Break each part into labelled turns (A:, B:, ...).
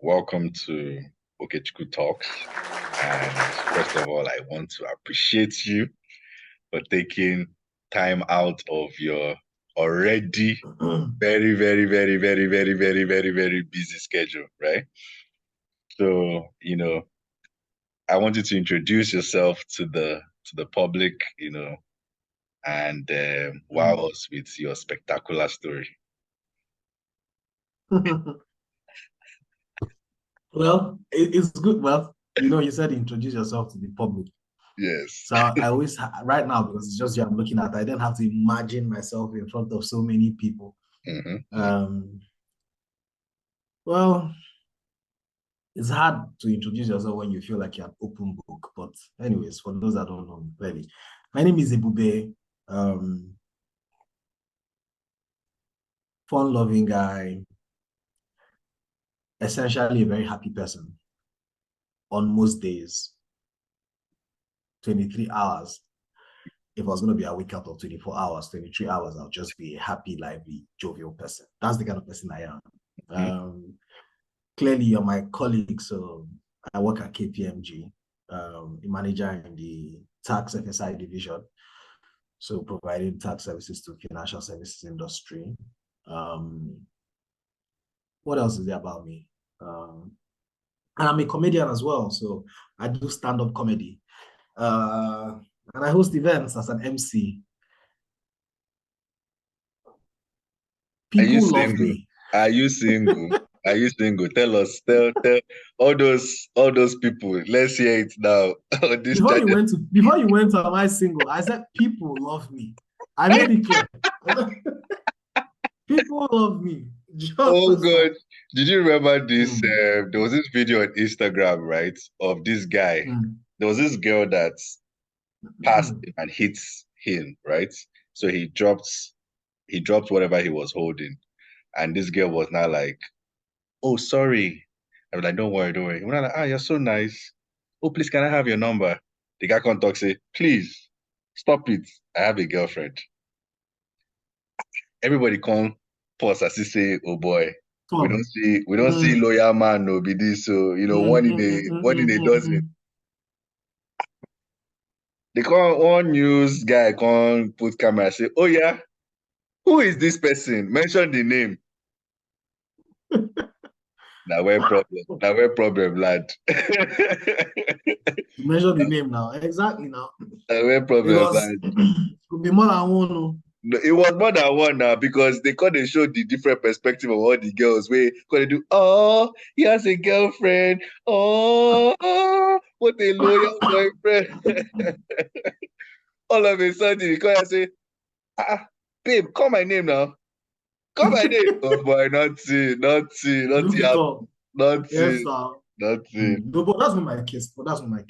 A: welcome to Okechukwu Talks. And first of all, I want to appreciate you for taking time out of your already very, very, very, very, very, very, very, very busy schedule, right? So, I want you to introduce yourself to the public, and wow us with your spectacular story.
B: Well, it's good. Well, you said introduce yourself to the public.
A: Yes.
B: So I always, right now, because it's just you I'm looking at, I don't have to imagine myself in front of so many people. Well, it's hard to introduce yourself when you feel like you're an open book. But anyways, for those that don't know me, clearly, my name is Ebube. Fun-loving guy, essentially a very happy person on most days. 23 hours. If I was going to be awake out of 24 hours, 23 hours, I'll just be a happy, lively, jovial person. That's the kind of person I am. Clearly, you're my colleague, so I work at KPMG, a manager in the tax FSI division, so providing tax services to financial services industry. What else is there about me? And I'm a comedian as well, so I do stand-up comedy. And I host events as an MC. People love me.
A: Are you single? Are you single? Tell us. Tell all those people. Let's hear it now.
B: Before you went to am I single? I said people love me. I made it clear. People love me.
A: Oh God! Did you remember this? There was this video on Instagram, right, of this guy. There was this girl that passed him and hits him, right? So he dropped whatever he was holding, and this girl was now like, "Oh, sorry." I was like, "Don't worry, don't worry." We're like, "You're so nice. Oh, please, can I have your number?" The guy can't talk. Say, "Please, stop it. I have a girlfriend." Everybody come pause as he say, "Oh boy, we don't see loyal man no be this." So one in a dozen. They call one news guy come put camera say, "Oh yeah, who is this person? Mention the name." Now where problem, lad.
B: You mention the name now. Exactly now.
A: Now where problem, lad.
B: It could be more than one.
A: No, it was more than one now because they couldn't show the different perspective of all the girls. Where could do? Oh, he has a girlfriend. Oh, what a loyal boyfriend. All of a sudden, he come and say, babe, call my name now. Call my name. Oh boy, nothing.
B: Yes, nothing. No, but that's not my case. That's not my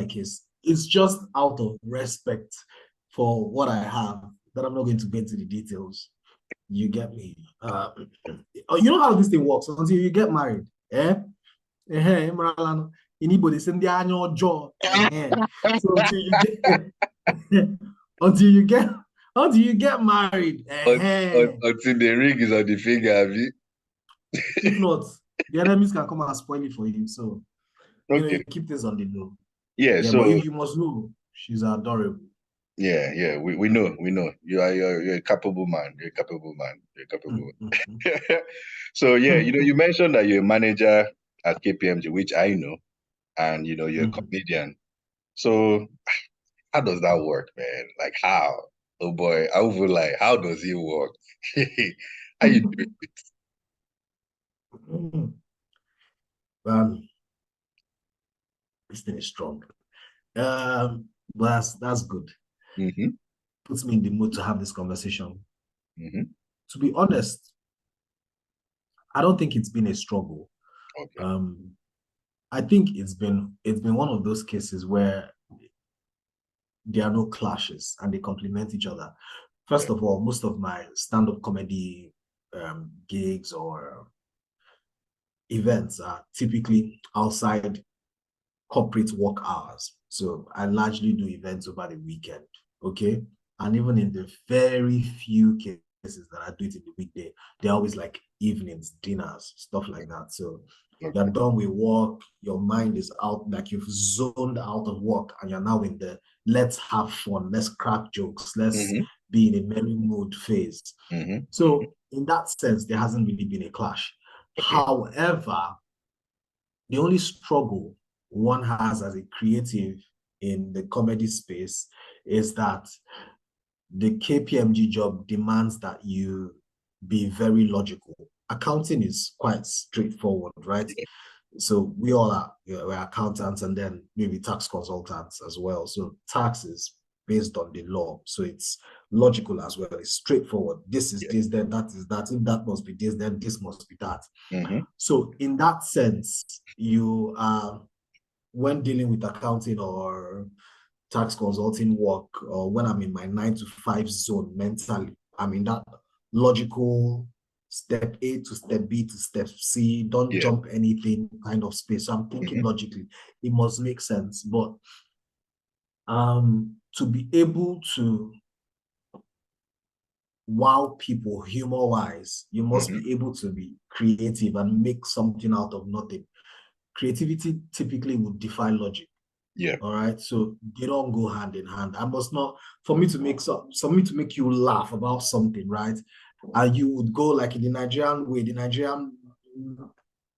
B: case. It's just out of respect for what I have that I'm not going to get into the details. You get me? You know how this thing works until you get married. Anybody send the annual jaw. So until you get married.
A: Until the ring is on the finger,
B: if not, the enemies can come and spoil it for you. So you keep this on the low.
A: Yeah, so
B: but if you must know, she's adorable.
A: Yeah, we know. You're a capable man. You're a capable man. So yeah, you mentioned that you're a manager at KPMG, which I know, and you're a comedian. So how does that work, man? Like how? Oh boy, I would like, how does it work? How you do
B: it? This thing is strong. But that's good. Puts me in the mood to have this conversation. To be honest, I don't think it's been a struggle.
A: Okay.
B: I think it's been one of those cases where there are no clashes and they complement each other. First of all, most of my stand-up comedy gigs or events are typically outside corporate work hours. So I largely do events over the weekend, okay? And even in the very few places that I do it in the weekday, they're always like evenings, dinners, stuff like that. So
A: Okay.
B: you're done with work, your mind is out, like you've zoned out of work, and you're now in the let's have fun, let's crack jokes, let's be in a merry mood phase. So in that sense, there hasn't really been a clash.
A: Okay.
B: However, the only struggle one has as a creative in the comedy space is that the KPMG job demands that you be very logical. Accounting is quite straightforward, right?
A: Yeah.
B: So we all are, we're accountants, and then maybe tax consultants as well. So tax is based on the law. So it's logical as well. It's straightforward. This is this, then that is that. If that must be this, then this must be that. So in that sense, you are, when dealing with accounting or tax consulting work, or when I'm in my 9 to 5 zone mentally, I'm in that logical step A to step B to step C, don't jump anything kind of space. So I'm thinking logically, it must make sense. But to be able to wow people humor-wise, you must be able to be creative and make something out of nothing. Creativity typically would defy logic.
A: Yeah.
B: All right. So they don't go hand in hand. I must not, for me to make you laugh about something, right? And you would go like in the Nigerian way, the Nigerian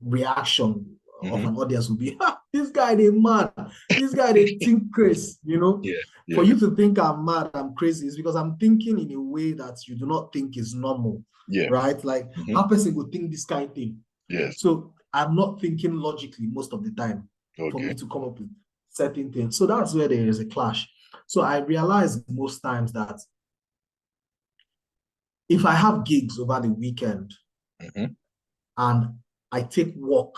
B: reaction of an audience would be, this guy, they mad. This guy, they think crazy, you know? For you to think I'm mad, I'm crazy, is because I'm thinking in a way that you do not think is normal, right? Like, how person would think this kind of thing?
A: Yes.
B: So I'm not thinking logically most of the time for me to come up with certain things. So that's where there is a clash. So I realize most times that if I have gigs over the weekend and I take work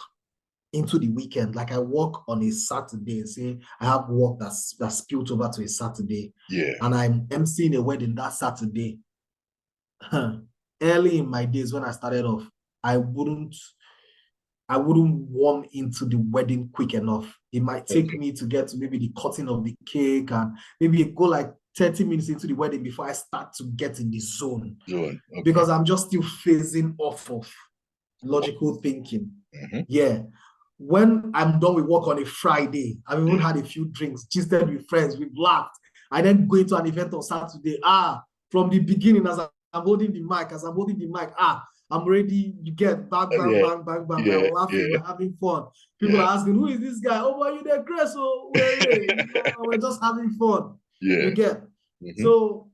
B: into the weekend, like I work on a Saturday, say I have work that's spilled over to a Saturday, and I'm emceeing a wedding that Saturday. Early in my days when I started off, I wouldn't warm into the wedding quick enough. It might take me to get to maybe the cutting of the cake, and maybe go like 30 minutes into the wedding before I start to get in the zone. Because I'm just still phasing off of logical thinking. When I'm done with work on a Friday, I've even had a few drinks, gisted with friends, we've laughed. I then go into an event on Saturday. From the beginning, as I'm holding the mic, I'm ready. You get bang, bang, bang, bang, bang. We're laughing, we're having fun. People are asking, who is this guy? Oh, are you there, Chris? Oh, we're just having fun. You get. So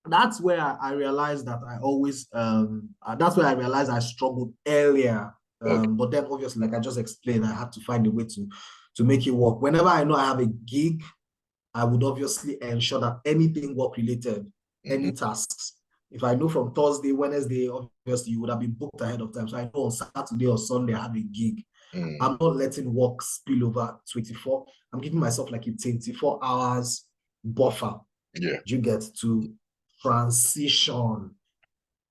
B: that's where I realized that I always, that's where I realized I struggled earlier. But then obviously, like I just explained, I had to find a way to make it work. Whenever I know I have a gig, I would obviously ensure that anything work related, any tasks, if I know from Thursday, Wednesday, obviously you would have been booked ahead of time. So I know on Saturday or Sunday I have a gig. I'm not letting work spill over 24. I'm giving myself like a 24 hours buffer. You get to transition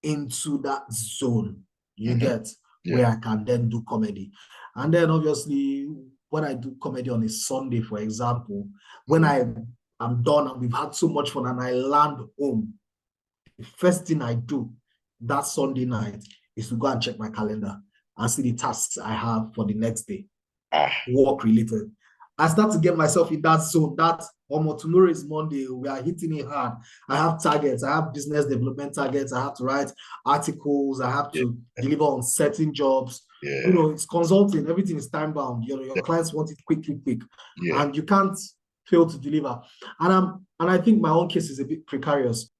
B: into that zone. You get where I can then do comedy. And then obviously when I do comedy on a Sunday, for example, when I'm done and we've had so much fun and I land home, the first thing I do that Sunday night is to go and check my calendar and see the tasks I have for the next day, work related. I start to get myself in that zone. That tomorrow is Monday, we are hitting it hard. I have targets, I have business development targets, I have to write articles, I have to deliver on certain jobs. You know, it's consulting, everything is time bound. Your clients want it quick, and you can't fail to deliver. And I think my own case is a bit precarious.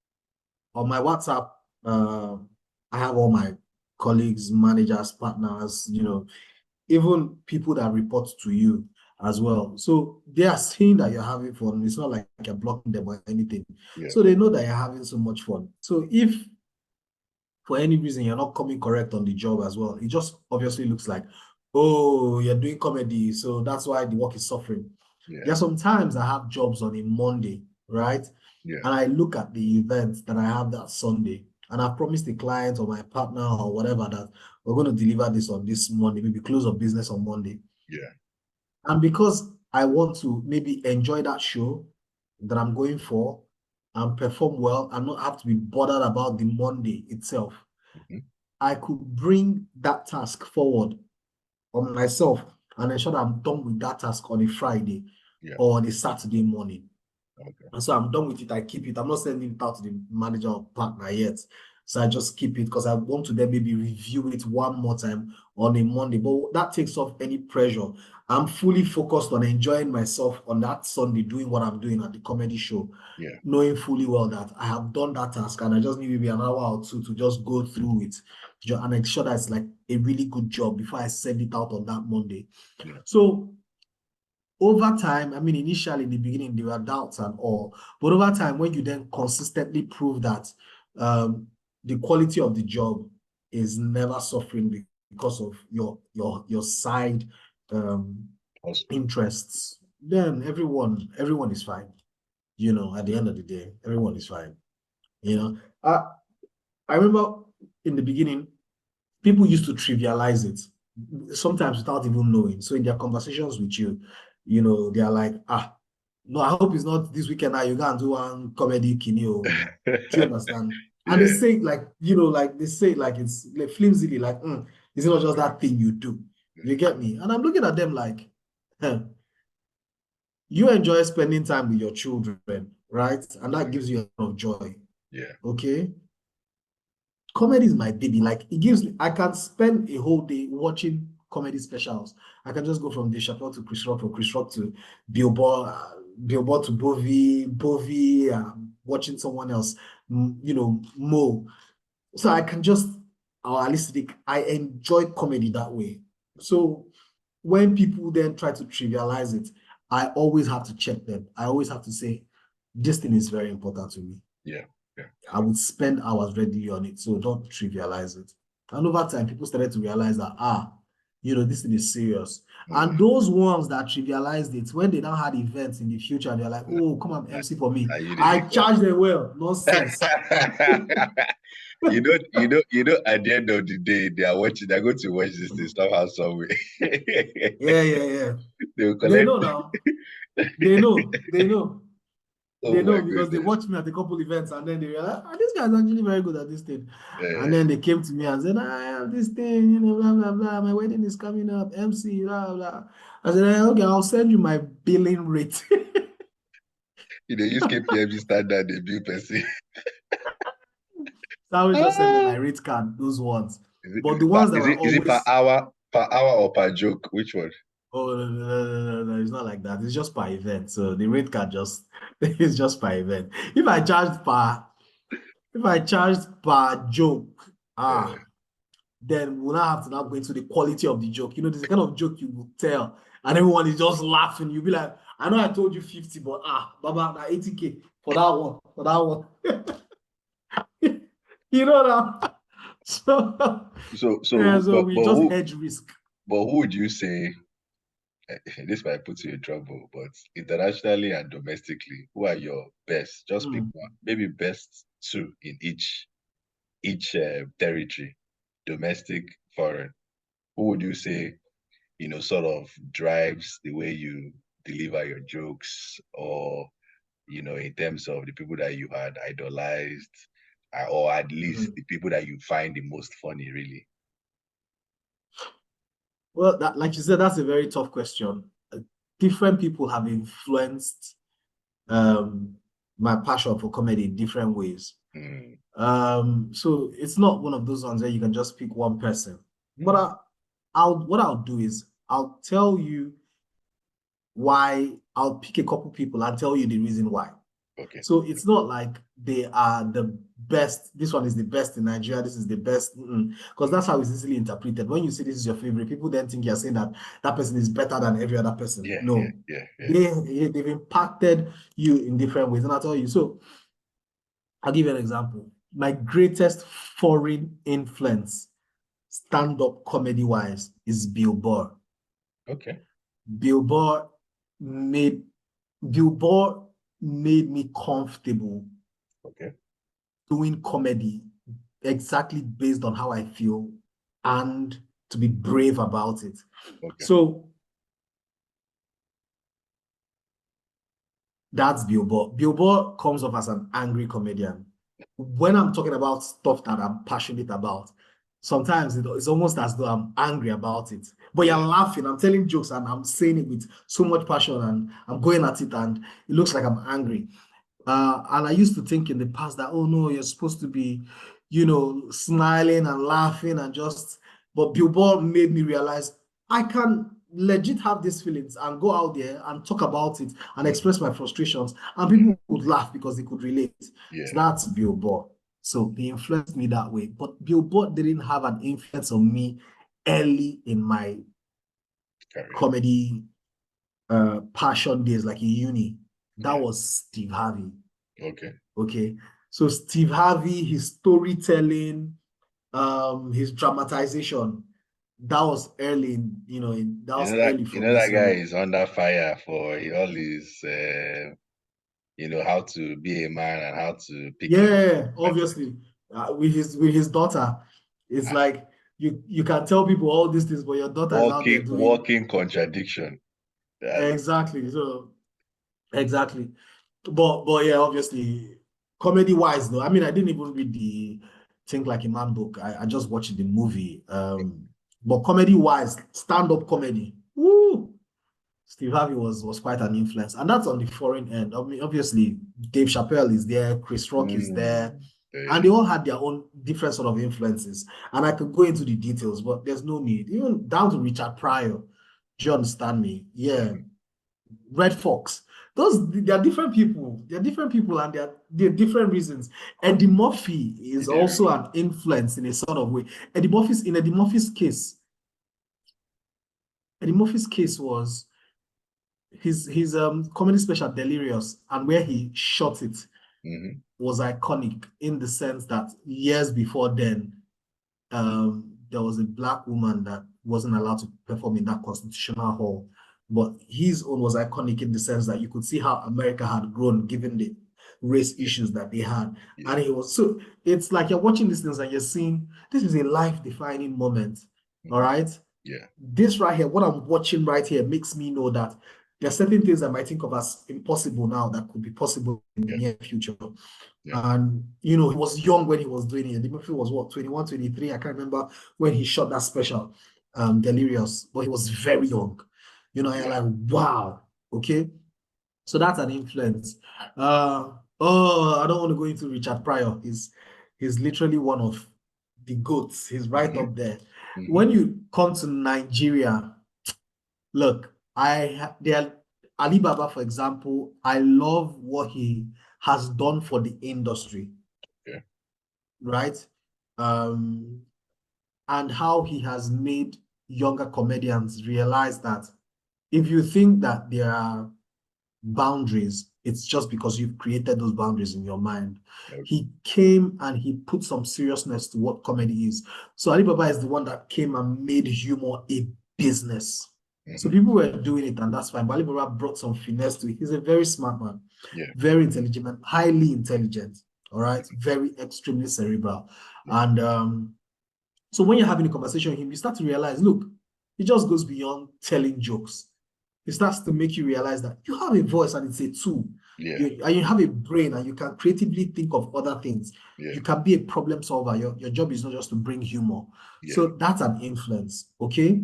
B: On my WhatsApp, I have all my colleagues, managers, partners, even people that report to you as well. So they are seeing that you're having fun. It's not like you're blocking them or anything. So they know that you're having so much fun. So if for any reason you're not coming correct on the job as well, it just obviously looks like, oh, you're doing comedy, so that's why the work is suffering. There are some times I have jobs on a Monday, right? And I look at the event that I have that Sunday, and I promised the client or my partner or whatever that we're going to deliver this on this Monday, maybe close of business on Monday. And because I want to maybe enjoy that show that I'm going for, and perform well and not have to be bothered about the Monday itself, I could bring that task forward on myself and ensure that I'm done with that task on a Friday or on a Saturday morning. And so I'm done with it. I keep it. I'm not sending it out to the manager or partner yet. So I just keep it because I want to then maybe review it one more time on a Monday. But that takes off any pressure. I'm fully focused on enjoying myself on that Sunday, doing what I'm doing at the comedy show, knowing fully well that I have done that task and I just need maybe an hour or two to just go through it and ensure that it's like a really good job before I send it out on that Monday. So over time, I mean, initially in the beginning, there were doubts and all, but over time, when you then consistently prove that the quality of the job is never suffering because of your side interests, then everyone is fine. You know, at the end of the day, everyone is fine. You know, I remember in the beginning, people used to trivialize it, sometimes without even knowing. So in their conversations with you, you know, they are like, no, I hope it's not this weekend now. You can't do one comedy kineo. Do you understand? And they say like, you know, like they say like it's like flimsily, like, it's not just that thing you do. You get me? And I'm looking at them like, you enjoy spending time with your children, right? And that gives you a lot of joy. Okay. Comedy is my baby. Like it gives me, I can spend a whole day watching comedy specials. I can just go from Dave Chappelle to Chris Rock, from Chris Rock to Billboard, Billboard to Bovey, watching someone else, you know, Mo. So I can just, or at least I enjoy comedy that way. So when people then try to trivialize it, I always have to check them. I always have to say, this thing is very important to me. I would spend hours readily on it, so don't trivialize it. And over time, people started to realize that, you know, this thing is serious. And those ones that trivialized it, when they now had events in the future, they're like, oh, come on, MC for me. I charge them well. Nonsense.
A: You know, at the end of the day, they're going to watch this thing somehow, some way.
B: Yeah.
A: They
B: know now. They know. They know because they
A: goodness.
B: watched me at a couple events and then they realized, this guy's actually very good at this thing. And then they came to me and said, I have this thing, you know, blah, blah, blah. My wedding is coming up, MC, blah, blah. I said, okay, I'll send you my billing rate.
A: You know, use KPMG standard, they bill person.
B: So I will just send me my rate card, those ones. But the ones that were always...
A: Is it per hour or per joke? Which one?
B: Oh, no, it's not like that. It's just per event. So the rate card it's just per event. If I charged per joke, then we'll not have to now go into the quality of the joke. You know, there's a kind of joke you will tell, and everyone is just laughing. You'll be like, I know I told you 50, but Baba, that 80K for that one. You know that. So we just hedge risk.
A: But who would you say, this might put you in trouble, but internationally and domestically, who are your best? Just pick one, maybe best two in each territory, domestic, foreign. Who would you say, you know, sort of drives the way you deliver your jokes, or, you know, in terms of the people that you had idolized, or at least the people that you find the most funny, really?
B: Well, like you said, that's a very tough question. Different people have influenced my passion for comedy in different ways. So it's not one of those ones where you can just pick one person. But what I'll do is I'll tell you why. I'll pick a couple people and tell you the reason why.
A: Okay.
B: So it's not like they are the best. This one is the best in Nigeria. This is the best, because that's how it's easily interpreted. When you say this is your favorite, people then think you're saying that person is better than every other person. No, they've impacted you in different ways, and I'll tell you. So I'll give you an example. My greatest foreign influence, stand-up comedy-wise, is Bill Burr.
A: Okay.
B: Bill Burr made me comfortable doing comedy exactly based on how I feel and to be brave about it. So That's Billboard. Billboard comes off as an angry comedian. When I'm talking about stuff that I'm passionate about, sometimes it's almost as though I'm angry about it. But you're laughing, I'm telling jokes, and I'm saying it with so much passion, and I'm going at it, and it looks like I'm angry. And I used to think in the past that, oh no, you're supposed to be, smiling and laughing and just, but Billboard made me realize I can legit have these feelings and go out there and talk about it and express my frustrations, and people would laugh because they could relate. So that's Billboard. So they influenced me that way. But Billboard didn't have an influence on me early in my comedy passion days, like in uni. That was Steve Harvey. Okay. So Steve Harvey, his storytelling, his dramatization, that was early, that was early for me.
A: That guy is under fire for all his, how to be a man and how to pick.
B: Yeah, obviously, with his daughter, it's like you can tell people all these things, but your daughter is out there doing
A: walking contradiction.
B: Exactly. So exactly. But yeah, obviously, comedy wise though, I mean, I didn't even read the Think Like a Man book. I just watched the movie. But comedy wise, stand-up comedy, woo, Steve Harvey was quite an influence. And that's on the foreign end. I mean, obviously, Dave Chappelle is there, Chris Rock is there, and they all had their own different sort of influences. And I could go into the details, but there's no need. Even down to Richard Pryor. Do you understand me? Yeah. Red Fox. They are different people. They're different people, and they're different reasons. Eddie Murphy is also an influence in a sort of way. Eddie Murphy's case. Eddie Murphy's case was his comedy special Delirious, and where he shot it was iconic in the sense that years before then, there was a black woman that wasn't allowed to perform in that constitutional hall. But his own was iconic in the sense that you could see how America had grown given the race issues that they had. And it was so it's like you're watching these things and you're seeing this is a life-defining moment. All right.
A: Yeah.
B: This right here, what I'm watching right here makes me know that there are certain things I might think of as impossible now that could be possible in the near future. And he was young when he was doing it. The movie was what, 21, 23? I can't remember when he shot that special, Delirious, but he was very young. You're like, wow, okay. So that's an influence. I don't want to go into Richard Pryor. He's literally one of the goats. He's right up there. When you come to Nigeria, look, Alibaba, for example, I love what he has done for the industry. Right? And how he has made younger comedians realize that if you think that there are boundaries, it's just because you've created those boundaries in your mind. He came and he put some seriousness to what comedy is. So Alibaba is the one that came and made humor a business. So people were doing it, and that's fine. But Alibaba brought some finesse to it. He's a very smart man, very intelligent, highly intelligent. All right, very extremely cerebral. And so when you're having a conversation with him, you start to realize, look, it just goes beyond telling jokes. It starts to make you realize that you have a voice and it's a tool. And you have a brain and you can creatively think of other things. You can be a problem solver. Your job is not just to bring humor. So that's an influence, okay?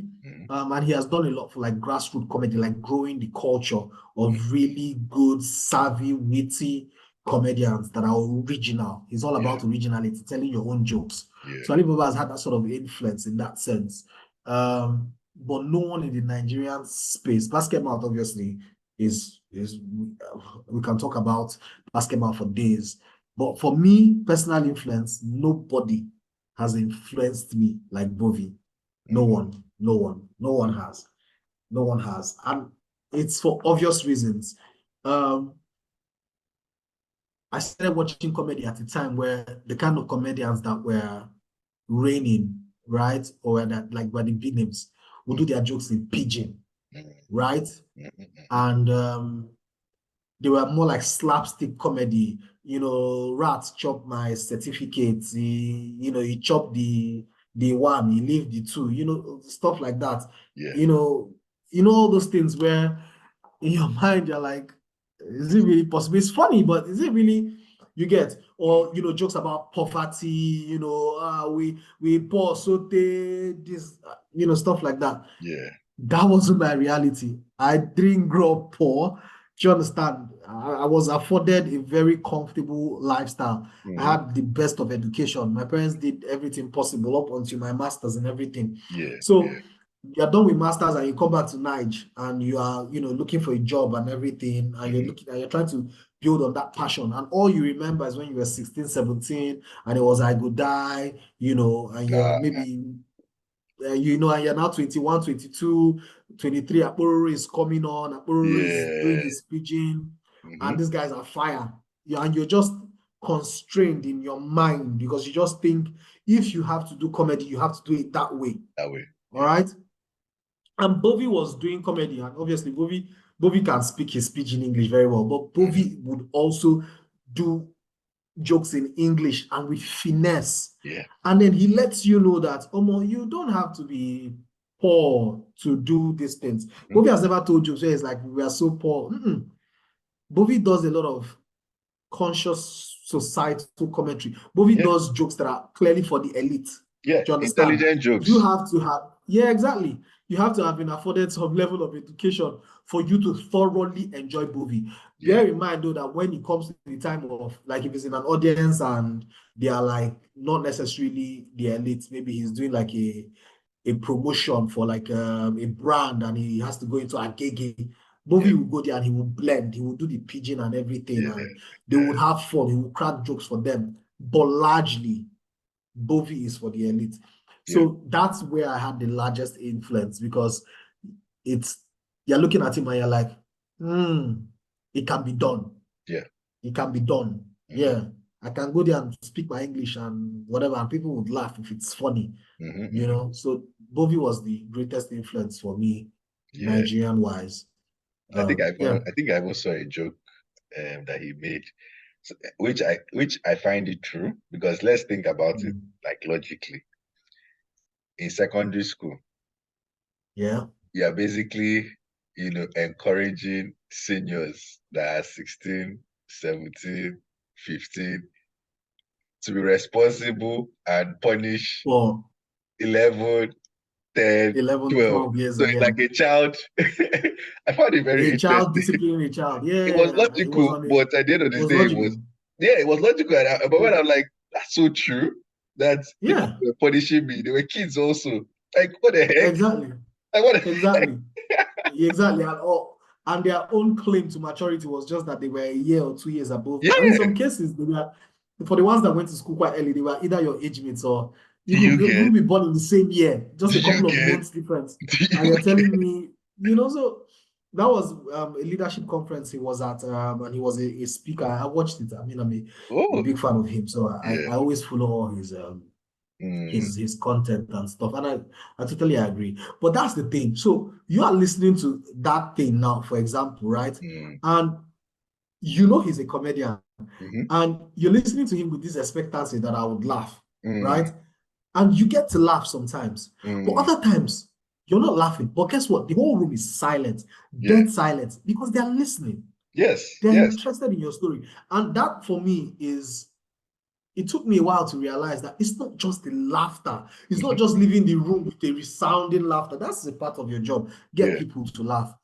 B: And he has done a lot for like grassroots comedy, like growing the culture of really good, savvy, witty comedians that are original. He's all about originality, telling your own jokes. So Alibaba has had that sort of influence in that sense. But no one in the Nigerian space. Basketball, obviously, is we can talk about basketball for days. But for me, personal influence, nobody has influenced me like Bovi. No one has. No one has. And it's for obvious reasons. I started watching comedy at a time where the kind of comedians that were reigning, right? Or that like were the big names would do their jokes in pidgin, right? And they were more like slapstick comedy. Rats chop my certificate. He chop the one, he leave the two. Stuff like that. All those things where in your mind you're like, Is it really possible? It's funny, but is it really, you get? Or jokes about poverty, we poor so this stuff like that.
A: Yeah.
B: That wasn't my reality. I didn't grow up poor. Do you understand? I was afforded a very comfortable lifestyle. I
A: Mm-hmm.
B: had the best of education. My parents did everything possible up until my masters and everything.
A: Yeah.
B: So you're done with masters and you come back to Nige and you are, looking for a job and everything, and you're
A: Mm-hmm.
B: looking and you're trying to build on that passion. And all you remember is when you were 16, 17, and it was I go die, and you're maybe and you're now 21, 22, 23. Akpororo is coming on. Akpororo is doing
A: Yeah.
B: his pitching,
A: Mm-hmm.
B: and these guys are fire. And you're just constrained in your mind because you just think if you have to do comedy, you have to do it that way.
A: That way.
B: All right. And Bovi was doing comedy, and obviously Bovi can speak his pidgin English very well, but
A: Mm-hmm.
B: Bovi would also do jokes in English and with finesse.
A: Yeah.
B: And then he lets you know that, Omo, you don't have to be poor to do these things.
A: Mm-hmm.
B: Bobby has never told jokes where it's like, we are so poor. Bobby does a lot of conscious societal commentary. Bobby
A: Yeah.
B: does jokes that are clearly for the elite.
A: Yeah.
B: Do you understand?
A: Intelligent
B: You
A: jokes.
B: have to have, yeah, exactly. You have to have been afforded some level of education for you to thoroughly enjoy Bovi.
A: Yeah.
B: Bear in mind, though, that when it comes to the time of, like, if it's in an audience and they are like not necessarily the elite, maybe he's doing like a promotion for like a brand and he has to go into a gig.
A: Yeah.
B: Bovi will go there and he will blend, he will do the pigeon and everything,
A: Yeah.
B: and they would have fun. He will crack jokes for them, but largely Bovi is for the elite.
A: Yeah.
B: So that's where I had the largest influence because it's you're looking at him and you're like, it can be done.
A: Yeah.
B: It can be done.
A: Mm-hmm.
B: Yeah. I can go there and speak my English and whatever, and people would laugh if it's funny,
A: Mm-hmm. Mm-hmm.
B: So Bovi was the greatest influence for me,
A: Yeah.
B: Nigerian wise. Yeah.
A: I think I even saw a joke that he made, so, which I find it true because let's think about it
B: Mm.
A: like logically. In secondary school,
B: Yeah.
A: you're basically, encouraging seniors that are 16, 17, 15 to be responsible and punish
B: For
A: 11, 10,
B: 11,
A: 12.
B: 12 years.
A: So it's
B: Yeah.
A: like a child. I found it very
B: A child
A: interesting.
B: disciplining a child.
A: It was
B: Yeah. It was
A: logical,
B: on
A: but at the end of
B: it
A: the
B: was
A: day,
B: logical.
A: yeah, it was logical. But when I'm like, that's so true, that people
B: Yeah.
A: were punishing me. They were kids also. Like, what the heck?
B: Exactly.
A: Like, what the heck?
B: Exactly. Exactly. And their own claim to maturity was just that they were a year or 2 years above you. And in
A: Yeah.
B: some cases, they were, for the ones that went to school quite early, they were either your age mates or
A: Do
B: you
A: you
B: could
A: get?
B: even be born in the same year, just
A: Do
B: a
A: you
B: couple of
A: get?
B: months difference.
A: Do
B: And
A: you
B: you're
A: get?
B: telling me, so that was a leadership conference he was at, and he was a speaker. I watched it. I mean, I'm a
A: Oh,
B: big fan of him. So
A: yeah.
B: I always follow all his
A: Mm,
B: his content and stuff. And I totally agree. But that's the thing. So you are listening to that thing now, for example, right?
A: mm,
B: And you know he's a comedian.
A: mhm,
B: And you're listening to him with this expectancy that I would laugh,
A: mm,
B: right? And you get to laugh sometimes. But
A: mm.
B: other times, you're not laughing. But guess what? The whole room is silent,
A: Yeah.
B: dead silent, because they're listening.
A: Yes.
B: They're
A: Yes.
B: interested in your story. And that for me is it took me a while to realize that it's not just the laughter. It's not
A: Mhm.
B: just leaving the room with a resounding laughter. That's a part of your job. Get
A: Yeah.
B: people to laugh.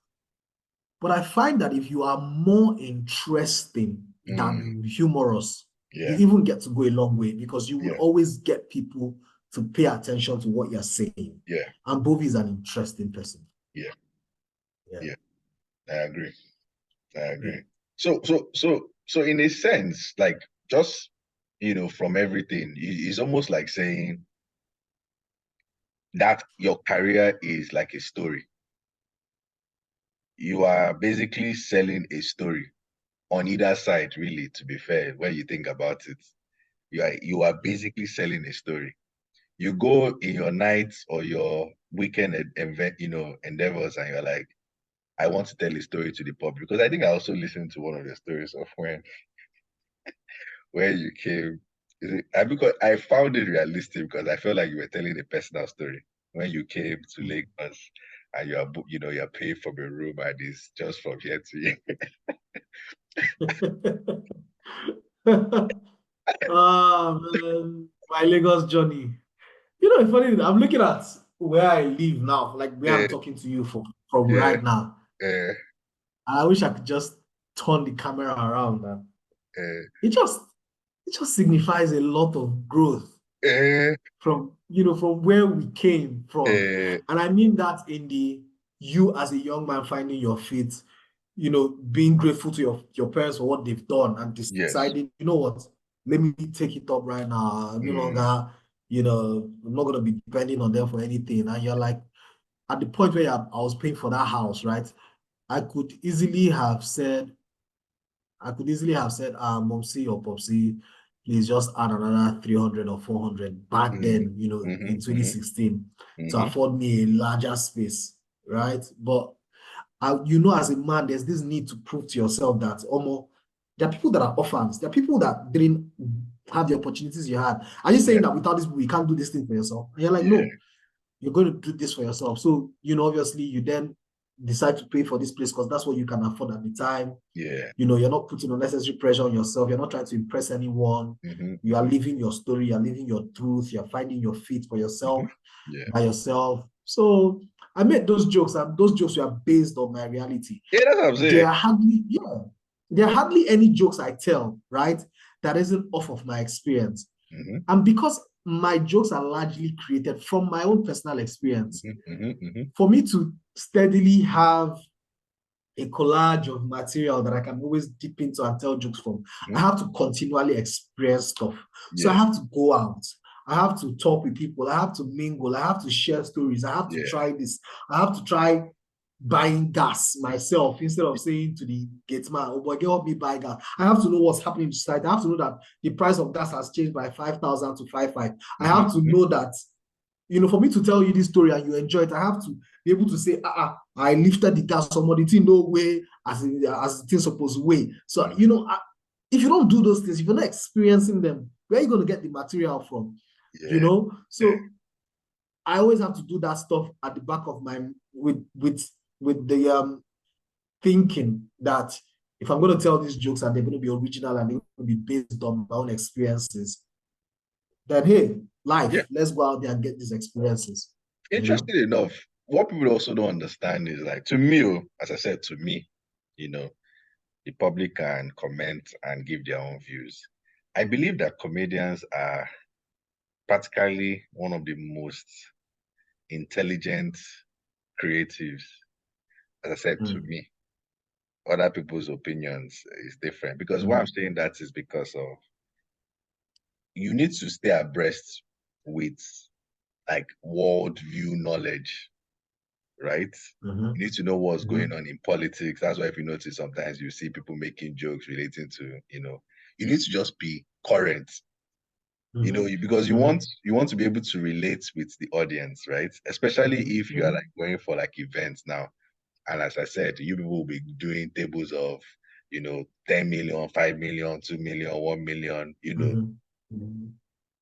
B: But I find that if you are more interesting
A: Mm,
B: than humorous, you
A: yeah.
B: even get to go a long way because you would
A: Yeah.
B: always get people to pay attention to what you're saying.
A: Yeah.
B: And Bovi is an interesting person.
A: Yeah.
B: Yeah.
A: Yeah. I agree. I
B: Yeah.
A: agree. So in a sense, like just from everything, it's almost like saying that your career is like a story. You are basically selling a story on either side, really, to be fair, when you think about it. You are basically selling a story. You go in your nights or your weekend event, endeavors, and you're like, I want to tell a story to the public. Because I think I also listened to one of the stories of when where you came. Because I found it realistic because I felt like you were telling a personal story when you came to Lagos and you're paying for a room and it's just from here to here.
B: Oh man, my Lagos journey. You know, it's funny. I'm looking at where I live now, like where I'm talking to you from
A: yeah,
B: right now.
A: yeah,
B: I wish I could just turn the camera around and
A: yeah,
B: it just signifies a lot of growth
A: yeah,
B: from from where we came from.
A: yeah,
B: And I mean that in the you as a young man finding your feet, being grateful to your parents for what they've done and
A: yes.
B: deciding, you know what, let me take it up right now. No
A: Mm,
B: longer, I'm not gonna be depending on them for anything. And you're like at the point where I was paying for that house, right? I could easily have said, Momsy or Popsy, please just add another 300 or 400 back
A: mm,
B: then, in
A: mm-hmm,
B: 2016 to
A: mm-hmm.
B: afford me a larger space, right? But as a man, there's this need to prove to yourself that there are people that are orphans, there are people that didn't have the opportunities you had. Are you
A: Yeah,
B: saying that without this, you can't do this thing for yourself? And you're like,
A: yeah,
B: no, you're going to do this for yourself. So, obviously, you then decide to pay for this place because that's what you can afford at the time.
A: yeah.
B: You're not putting unnecessary pressure on yourself. You're not trying to impress anyone.
A: Mm-hmm,
B: You are
A: mm-hmm,
B: living your story. You're living your truth. You're finding your feet for
A: mm-hmm.
B: yourself,
A: Yeah.
B: by yourself. So I made those jokes, and those jokes were based on my reality.
A: Yeah, that's what I'm saying.
B: There are hardly any jokes I tell, right, that isn't off of my experience.
A: Mm-hmm,
B: And because my jokes are largely created from my own personal experience,
A: mm-hmm, mm-hmm, mm-hmm.
B: for me to steadily have a collage of material that I can always dip into and tell jokes from, I have to continually experience stuff. So I
A: Yeah,
B: have to go out. I have to talk with people. I have to mingle. I have to share stories. I have to
A: yeah,
B: try this. I have to try buying gas myself instead of saying to the gate man, oh boy, get help me buy gas. I have to know what's happening in society. I have to know that the price of gas has changed by 5,000 to 5,500. I
A: mm-hmm,
B: have to
A: mm-hmm.
B: know that, for me to tell you this story and you enjoy it, I have to be able to say, I lifted the gas, somebody didn't know way as the thing supposed to weigh. So,
A: Mm-hmm.
B: if you don't do those things, if you're not experiencing them, where are you going to get the material from?
A: Yeah, yeah.
B: So I always have to do that stuff at the back of my with the thinking that if I'm going to tell these jokes and they're going to be original and they're going to be based on my own experiences, then hey,
A: Yeah.
B: life, let's go out there and get these experiences.
A: Interesting enough, what people also don't understand is like, to me, as I said, to me, you know, the public can comment and give their own views. I believe that comedians are practically one of the most intelligent creatives. As I said, to me, other people's opinions is different. Because why I'm saying that is because of you need to stay abreast with like world view knowledge, right? You need to know what's going on in politics. That's why if you notice sometimes you see people making jokes relating to, you need to just be current, because you want to be able to relate with the audience, right? Especially if you are like going for like events now. And as I said, you people will be doing tables of, 10 million, 5 million, 2 million, 1 million,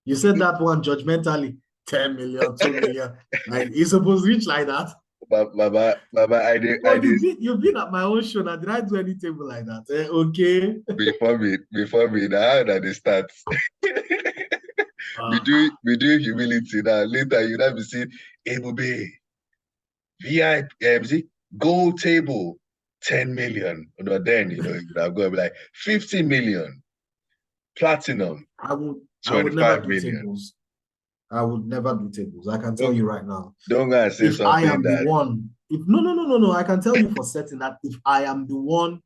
B: You said that one judgmentally, 10 million, 2 million. Like, you're supposed to reach like that.
A: Baba,
B: Well, you've been at my own show now. Did I do any table like that? Okay.
A: before me, now that they start. we do humility now. Later, you have to see Ebube, VIP, gold table, 10 million. Then, you would have gone like 50 million, platinum,
B: I would never
A: 25
B: do
A: million.
B: tables. I would never do tables. I can tell you right now.
A: Don't go and say
B: If I
A: something
B: am the
A: that.
B: one, no, I can tell you for certain that if I am the one,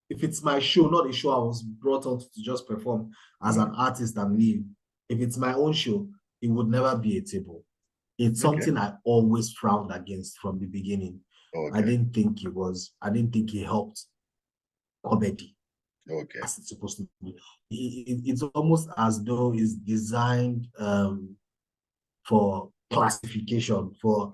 B: if it's my show, not a show I was brought on to just perform as an artist and leave, if it's my own show, it would never be a table. It's something I always frowned against from the beginning.
A: Okay.
B: I didn't think it helped comedy as it's supposed to be. It's almost as though it's designed for classification, for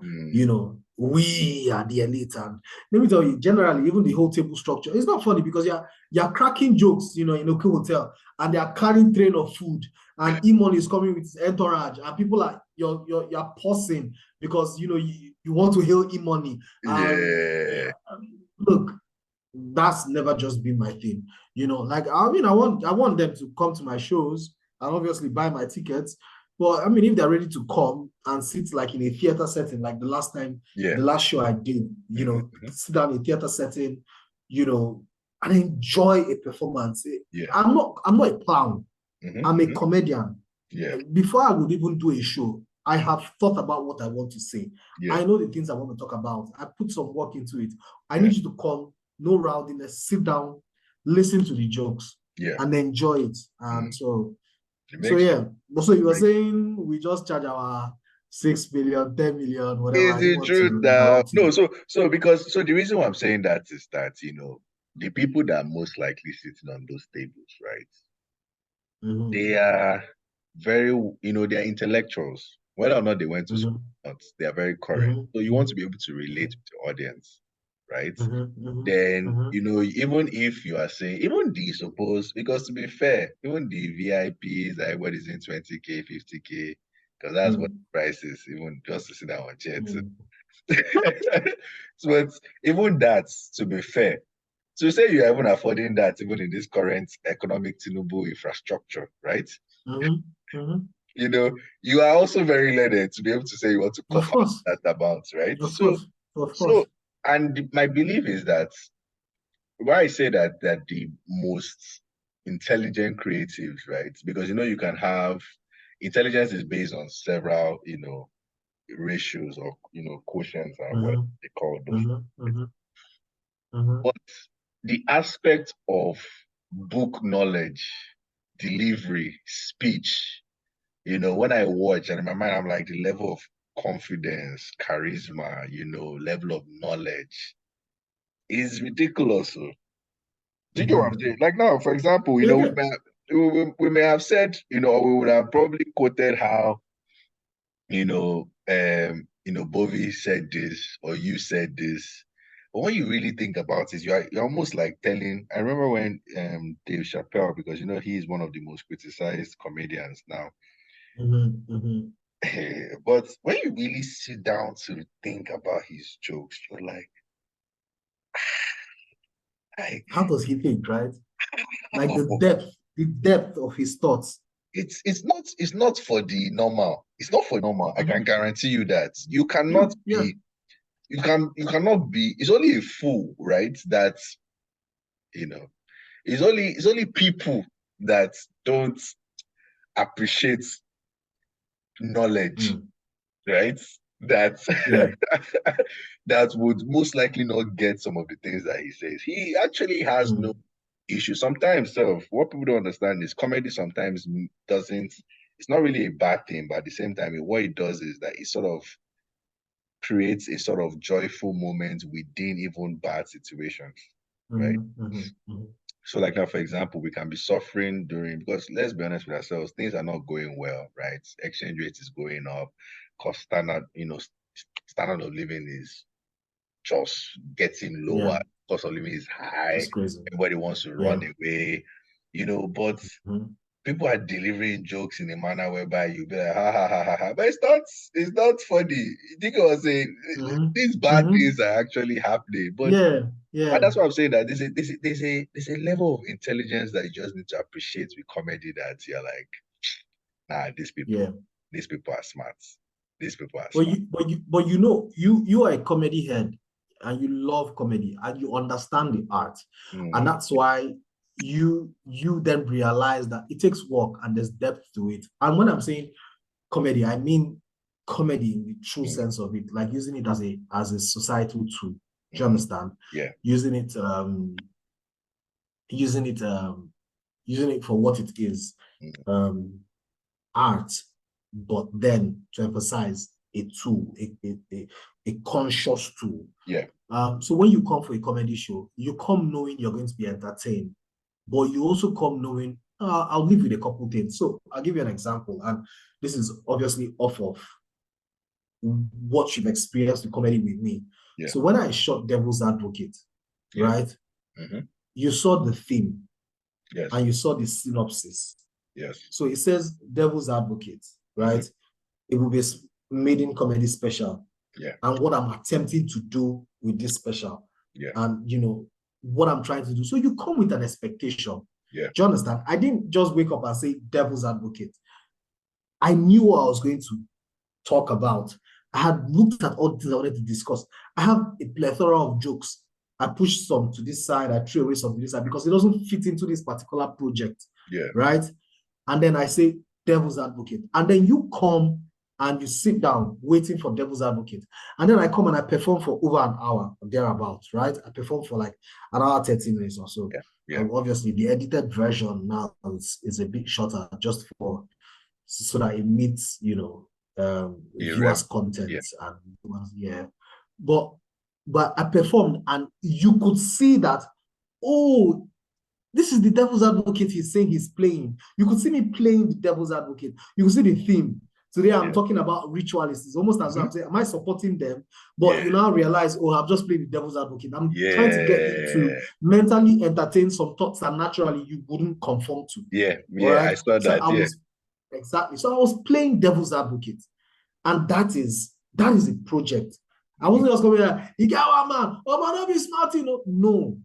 B: we are the elite. And let me tell you, generally, even the whole table structure, it's not funny because you're cracking jokes, in a cool hotel, and they are carrying train of food, and Imon is coming with his entourage, and people are you're pausing because you want to hail Imoni.
A: Yeah.
B: Look, that's never just been my thing. You know, like I mean, I want them to come to my shows and obviously buy my tickets. But I mean, if they're ready to come and sit like in a theater setting, like the last show I did, you know, sit down in a theater setting, you know, and enjoy a performance. I'm not a clown. I'm a comedian. Before I would even do a show, I have thought about what I want to say. I know the things I want to talk about. I put some work into it. I need you to come, no rowdiness, sit down, listen to the jokes, and enjoy it. And so yeah. So you were saying we just charge our 6 million, 10 million, whatever.
A: Is it true that no? So because the reason why I'm saying that is that the people that are most likely sitting on those tables, right? They are very they're intellectuals. Whether or not they went to school, they are very current. So you want to be able to relate with the audience, right? Then even if you are saying even the suppose, because to be fair, even the VIPs, what is in 20K, 50K, because that's what the price is, even just to sit down on chair. So even that, to be fair, to say you are even affording that, even in this current economic Tinubu infrastructure, right? You are also very learned to be able to say you want to cover that amount, right?
B: Of course.
A: And my belief is that why I say that the most intelligent creatives, right? Because you can have intelligence is based on several, ratios or quotients and what they call those. But the aspect of book knowledge, delivery, speech, when I watch and in my mind, I'm like the level of confidence, charisma, level of knowledge is ridiculous. Do you get what I'm saying? Like now, for example, we may have said, we would have probably quoted how, Bovie said this or you said this. But when you really think about it, you're almost like telling. I remember when Dave Chappelle, because he is one of the most criticized comedians now. But when you really sit down to think about his jokes, you're like,
B: how does he think, right? Like the depth of his thoughts.
A: It's not for the normal. It's not for normal. I can guarantee you that you cannot be. You cannot be. It's only a fool, right? That it's only people that don't appreciate knowledge, right? That that would most likely not get some of the things that he says. He actually has no issue. Sometimes, what people don't understand is comedy sometimes doesn't. It's not really a bad thing, but at the same time, what it does is that it sort of creates a sort of joyful moment within even bad situations, right? So like now, for example, we can be suffering because let's be honest with ourselves, things are not going well, right? Exchange rate is going up, cost standard of living is just getting lower, cost of living is high, everybody wants to run away, but people are delivering jokes in a manner whereby you be like, ha ha ha ha ha. But it's not funny. You think I was saying these bad things are actually happening. But and that's why I'm saying that there's a level of intelligence that you just need to appreciate with comedy that you're like, nah, these people are smart. These people are smart.
B: But you are a comedy head and you love comedy and you understand the art. And that's why you then realize that it takes work and there's depth to it. And when I'm saying comedy, I mean comedy in the true sense of it, like using it as a societal tool. Do you understand?
A: Yeah.
B: Using it for what it is. Art, but then to emphasize a tool, a conscious tool.
A: Yeah.
B: So when you come for a comedy show, you come knowing you're going to be entertained, but you also come knowing, I'll leave with a couple things. So I'll give you an example, and this is obviously off of what you've experienced in comedy with me. Yeah. So when I shot Devil's Advocate, right? You saw the theme,
A: yes,
B: and you saw the synopsis.
A: Yes.
B: So it says Devil's Advocate, right? It will be maiden comedy special.
A: Yeah.
B: And what I'm attempting to do with this special.
A: Yeah.
B: And what I'm trying to do. So you come with an expectation.
A: Yeah.
B: Do you understand? I didn't just wake up and say devil's advocate. I knew what I was going to talk about. I had looked at all the things I wanted to discuss. I have a plethora of jokes. I pushed some to this side, I threw away some to this side because it doesn't fit into this particular project.
A: Yeah.
B: Right? And then I say devil's advocate. And then you come and you sit down waiting for devil's advocate. And then I come and I perform for over an hour or thereabouts, right? I perform for like an hour, 30 minutes or so.
A: Yeah. Yeah.
B: Obviously, the edited version now is a bit shorter just for so that it meets, viewers' content.
A: Yeah.
B: And yeah. But I performed and you could see that, oh, this is the devil's advocate he's saying he's playing. You could see me playing the devil's advocate. You could see the theme. Today I'm talking about ritualists. It's almost as though I'm saying, am I supporting them? But you now realize, oh, I've just played the devil's advocate. I'm trying to get you to mentally entertain some thoughts that naturally you wouldn't conform to.
A: Yeah,
B: right?
A: I saw that.
B: Exactly. So I was playing devil's advocate. And that is a project. I wasn't just coming here, you get one man, oh man, don't be smart, No.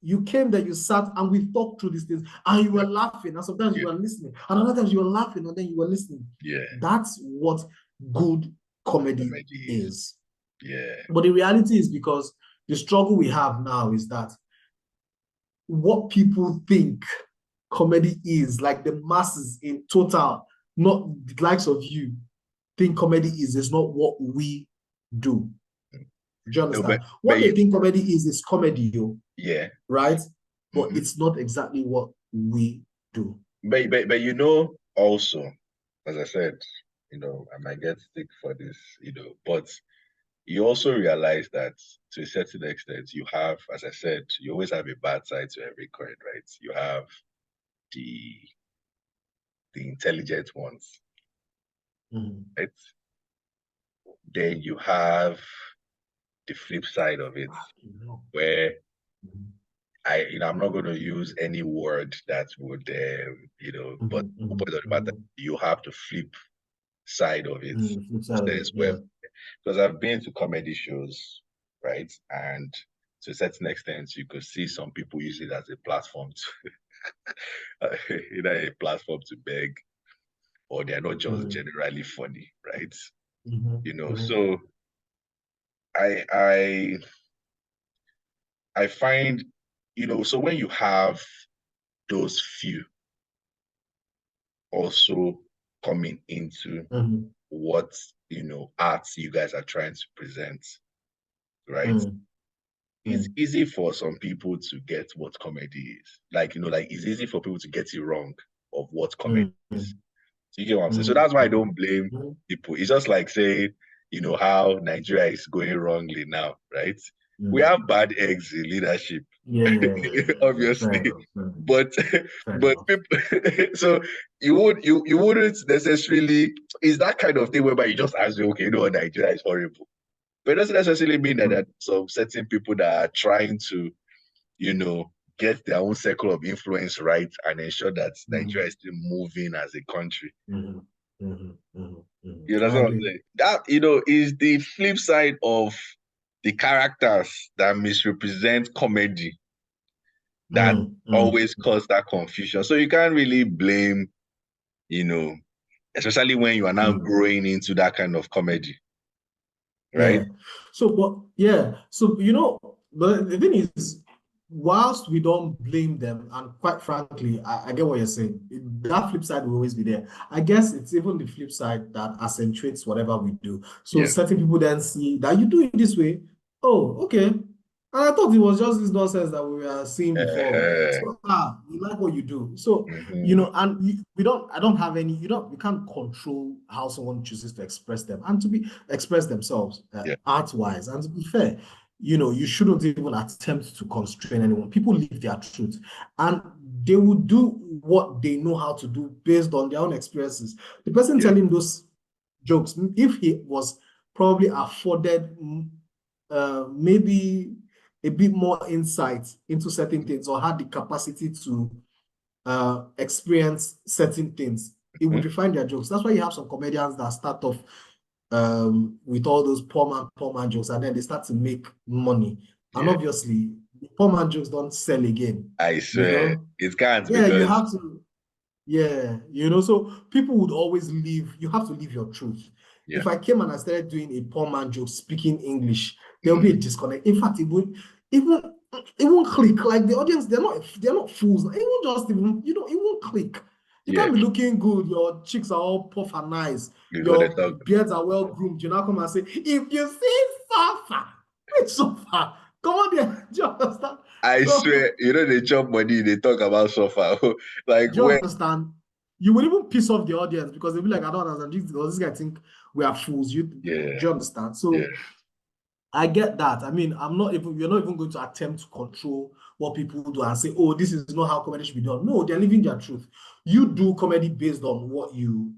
B: You came there, you sat, and we talked through these things, and you were laughing, and sometimes you were listening, and other times you were laughing, and then you were listening.
A: Yeah.
B: That's what good comedy is.
A: Yeah.
B: But the reality is, because the struggle we have now is that what people think comedy is, like the masses in total, not the likes of you, think comedy is not what we do. Do you understand? What they think comedy is comedy,
A: yeah,
B: right? But it's not exactly what we do.
A: But also, as I said, I might get stick for this, but you also realize that to a certain extent, you have, as I said, you always have a bad side to every coin, right? You have the intelligent ones, right? Then you have the flip side of it, where I'm not going to use any word that would, but you have the flip side of it. Because I've been to comedy shows, right? And to a certain extent, you could see some people use it as a platform to, a platform to beg, or they're not just generally funny, right? So I find, so when you have those few also coming into what, arts you guys are trying to present, right? It's easy for some people to get what comedy is. It's easy for people to get it wrong of what comedy is. So you get what I'm saying? So that's why I don't blame people. It's just like saying, how Nigeria is going wrongly now, right? We have bad eggs in leadership, obviously. But people, so you wouldn't necessarily, it's that kind of thing whereby you just ask, okay, Nigeria is horrible. But it doesn't necessarily mean that there are some certain people that are trying to, get their own circle of influence right and ensure that Nigeria is still moving as a country. You know what I'm saying? That, is the flip side of the characters that misrepresent comedy that always cause that confusion. So you can't really blame, especially when you are now growing into that kind of comedy. Right?
B: Yeah. So, but the thing is, whilst we don't blame them, and quite frankly, I get what you're saying, that flip side will always be there. I guess it's even the flip side that accentuates whatever we do. So certain people then see that you do it this way. Oh, okay. And I thought it was just this nonsense that we were seeing before. So, you like what you do. So, and we don't have any, we can't control how someone chooses to express them and to express themselves art-wise. And to be fair, you shouldn't even attempt to constrain anyone. People live their truth, and they will do what they know how to do based on their own experiences. The person telling those jokes, if he was probably afforded maybe a bit more insight into certain things, or had the capacity to experience certain things, it would refine their jokes. That's why you have some comedians that start off with all those poor man jokes, and then they start to make money. And obviously, poor man jokes don't sell again.
A: I swear it can't
B: Yeah, you
A: because
B: have to. Yeah, so people would always leave. You have to leave your truth.
A: yeah.
B: If I came and I started doing a poor man joke speaking English, there'll be a disconnect. In fact, even it won't click. Like the audience, they're not fools. It won't just even it won't click. You
A: Yeah.
B: can't be looking good. Your cheeks are all puff and nice.
A: You know they
B: Your
A: talk.
B: beards are well groomed. You now come and say, if you see sofa, which sofa? Come on there. Do you understand?
A: I
B: So
A: swear, they chop money, they talk about suffer. Like
B: do you
A: where
B: understand? You will even piss off the audience because they'll be like, I don't understand. This guy think we are fools. Do
A: yeah,
B: you understand?
A: yeah.
B: So I get that. I mean, you're not even going to attempt to control what people do and say, oh, this is not how comedy should be done. No, they're living their truth. You do comedy based on what you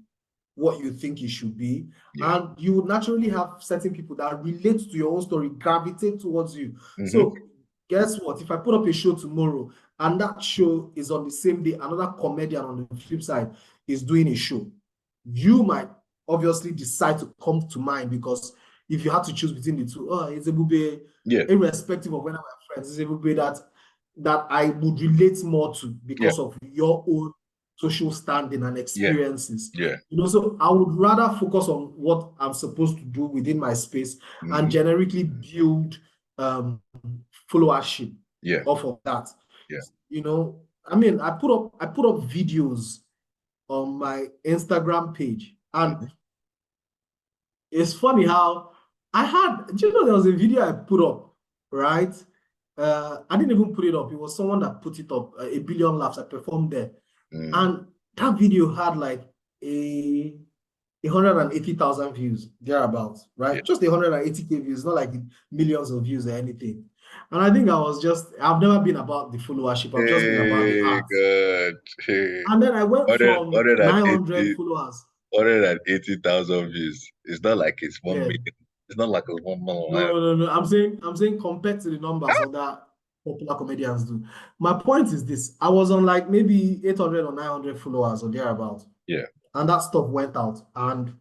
B: think it should be.
A: Yeah.
B: And you would naturally have certain people that relate to your own story, gravitate towards you.
A: Mm-hmm.
B: So guess what? If I put up a show tomorrow and that show is on the same day, another comedian on the flip side is doing a show, you might obviously decide to come to mind because if you had to choose between the two, it's Ebube,
A: Yeah,
B: irrespective of whether we're friends, it's Ebube that I would relate more to
A: yeah,
B: because of your own social standing and
A: yeah,
B: experiences.
A: yeah.
B: So I would rather focus on what I'm supposed to do within my space and
A: Mm-hmm.
B: generically build um, followership
A: Yeah,
B: off of that.
A: yeah.
B: I mean, I put up videos on my Instagram page, and
A: Mm-hmm.
B: it's funny how do you know there was a video I put up, right? I didn't even put it up. It was someone that put it up, a billion laughs. I performed there.
A: Mm.
B: And that video had like a 180,000 views, thereabouts,
A: Yeah.
B: right? Just 180K views, not like millions of views or anything. And I think I've never been about the followership. I've just been about the
A: Hey,
B: art.
A: good. Hey.
B: And then I went
A: 100,
B: from 900 followers.
A: 180,000 views. It's not like it's 1
B: Yeah.
A: million. It's not like it's 1 million.
B: No, no, no. I'm saying compared to the numbers of that popular comedians do. My point is this: I was on like maybe 800 or 900 followers or thereabouts,
A: Yeah,
B: and that stuff went out, and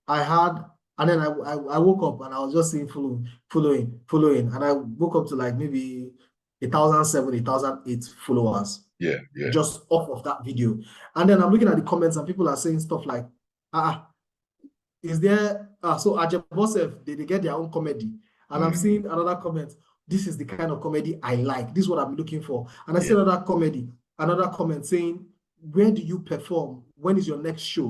B: I had, and then I woke up and I was just seeing following, and I woke up to like maybe 1,007, 1,008 followers
A: yeah, yeah.
B: just off of that video, and then I'm looking at the comments and people are saying stuff like, is there so Ajabosef, they get their own comedy, and I'm
A: Mm,
B: seeing another comment, this is the kind of comedy I like, this is what I'm looking for, and I see
A: yeah,
B: another comment saying, where do you perform, when is your next show?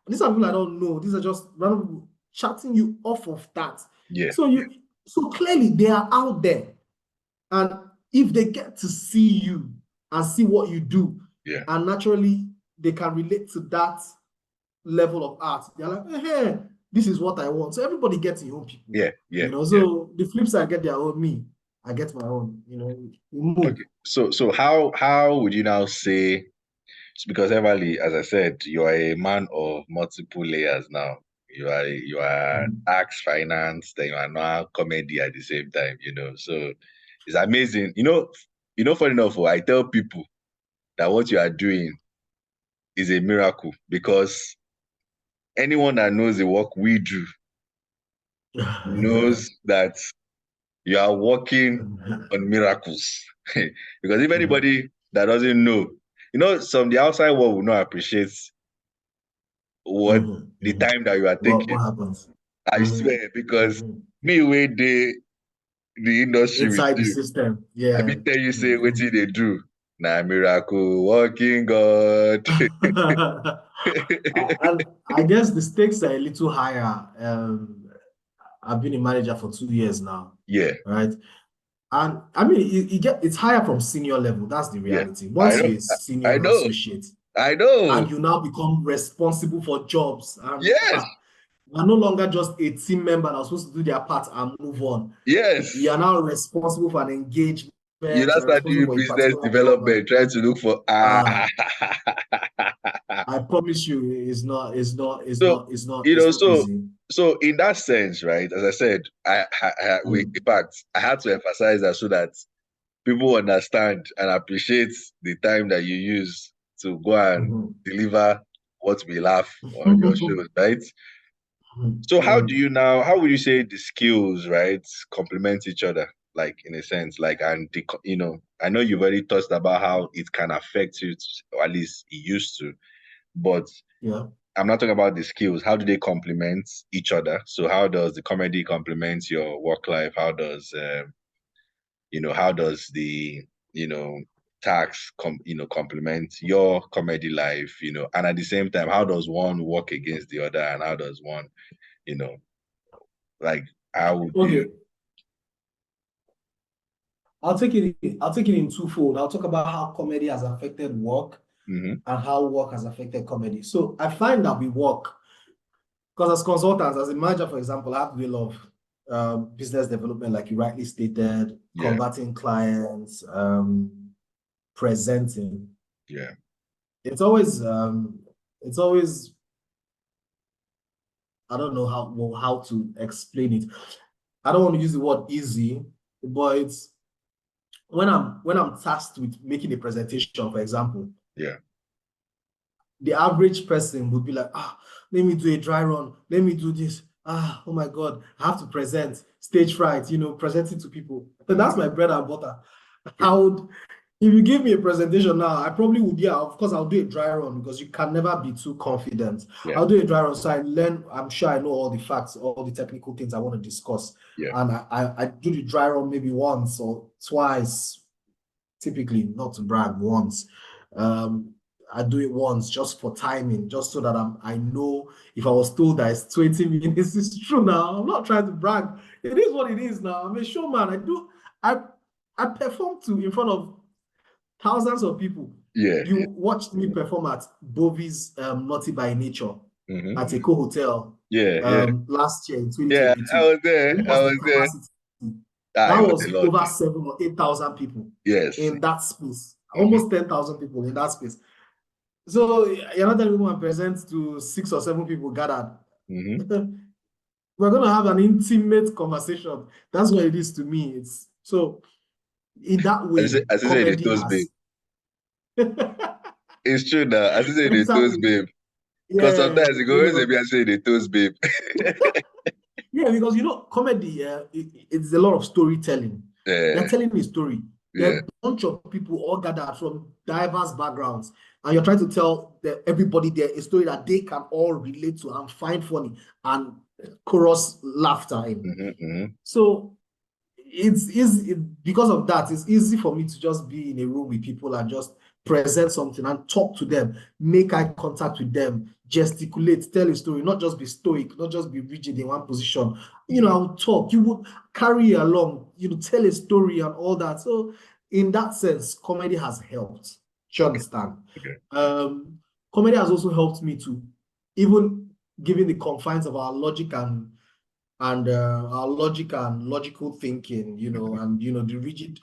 B: And these are people I don't know, these are just random people chatting you off of that.
A: yeah,
B: So clearly they are out there, and if they get to see you and see what you do,
A: yeah,
B: and naturally they can relate to that level of art. They're like, hey, this is what I want. So everybody gets their own people,
A: yeah, yeah, yeah.
B: So the flip side get their own, me, I get my own, we move.
A: Okay. So how would you now say? Because Everly, as I said, you are a man of multiple layers now. You are tax, finance, then you are now comedy at the same time, So it's amazing. Funny enough, I tell people that what you are doing is a miracle because anyone that knows the work we do knows that you are working on miracles. Because if anybody that doesn't know, some the outside world will not appreciate what the time that you are
B: What
A: taking.
B: happens?
A: I swear, because me way the industry with
B: Inside the
A: you,
B: system,
A: I
B: yeah.
A: be tell you say what they do. Nah, miracle working God.
B: And I guess the stakes are a little higher. I've been a manager for 2 years now,
A: Yeah,
B: right? And I mean, it's higher from senior level. That's the
A: yeah.
B: reality.
A: I
B: Once
A: know,
B: you're a senior
A: I know,
B: associate
A: I know.
B: and you now become responsible for jobs, and
A: Yes,
B: you're no longer just a team member that's supposed to do their part and move on. You
A: yes.
B: are now responsible for an engagement.
A: You now
B: You're
A: start
B: responsible
A: doing
B: for a
A: business
B: particular job, and
A: development, trying to look for
B: uh, I promise you, it's not, it's not, it's
A: So,
B: not, it's not, it's not
A: so
B: easy.
A: so in that sense, right? As I said, in fact, I had to emphasize that so that people understand and appreciate the time that you use to go and deliver what we laugh on your shows, right? So how would you say the skills, right, complement each other? like in a sense, like, and the, you know, I know you've already touched about how it can affect you, or at least it used to, but
B: yeah.
A: I'm not talking about the skills. How do they complement each other? So how does the comedy complement your work life? How does how does the tax complement your comedy life? And at the same time, how does one work against the other, and how does one, like, how would you?
B: Okay. I'll take it in twofold. I'll talk about how comedy has affected work and how work has affected comedy. So I find that we work, because as consultants, as a manager, for example, I have to do a lot of business development, like you rightly stated, converting clients, presenting.
A: Yeah.
B: It's always I don't know how to explain it. I don't want to use the word easy, but it's when I'm tasked with making a presentation, for example.
A: Yeah.
B: The average person would be like, let me do a dry run, let me do this. Oh my God, I have to present, stage fright, presenting to people. But that's my bread and butter. If you give me a presentation now, I probably would, of course, I'll do a dry run, because you can never be too confident.
A: Yeah.
B: I'll do a dry run, so I'm sure I know all the facts, all the technical things I want to discuss.
A: Yeah.
B: And I do the dry run maybe once or twice, typically, not to brag, once. I do it once just for timing, just so that I know if I was told that it's 20 minutes, it's true now. I'm not trying to brag. It is what it is now. I'm a showman. I perform in front of thousands of people.
A: Yeah.
B: You watched me perform at Bovie's Naughty by Nature at Eco Hotel last year in 2022.
A: Yeah, I was there.
B: What was the capacity? That was over 7,000 or 8,000 people in that space. Almost 10,000 people in that space. So you're not telling me I present to 6 or 7 people gathered. We're going to have an intimate conversation. That's what it is to me. It's so in that way,
A: as I said, it toast babe. It's true now. As I said, it toast babe. Because sometimes it goes maybe I say the toast babe.
B: Yeah, because comedy, it's a lot of storytelling. You're telling a story. There are a bunch of people all gathered from diverse backgrounds, and you're trying to tell everybody there a story that they can all relate to and find funny and chorus laughter in. So it's easy. Because of that, it's easy for me to just be in a room with people and just present something and talk to them, make eye contact with them, gesticulate, tell a story, not just be stoic, not just be rigid in one position. I would talk, you would carry along, tell a story and all that. So in that sense, comedy has helped. Do you understand? Comedy has also helped me to, even given the confines of our logic and our logic and logical thinking, and the rigid,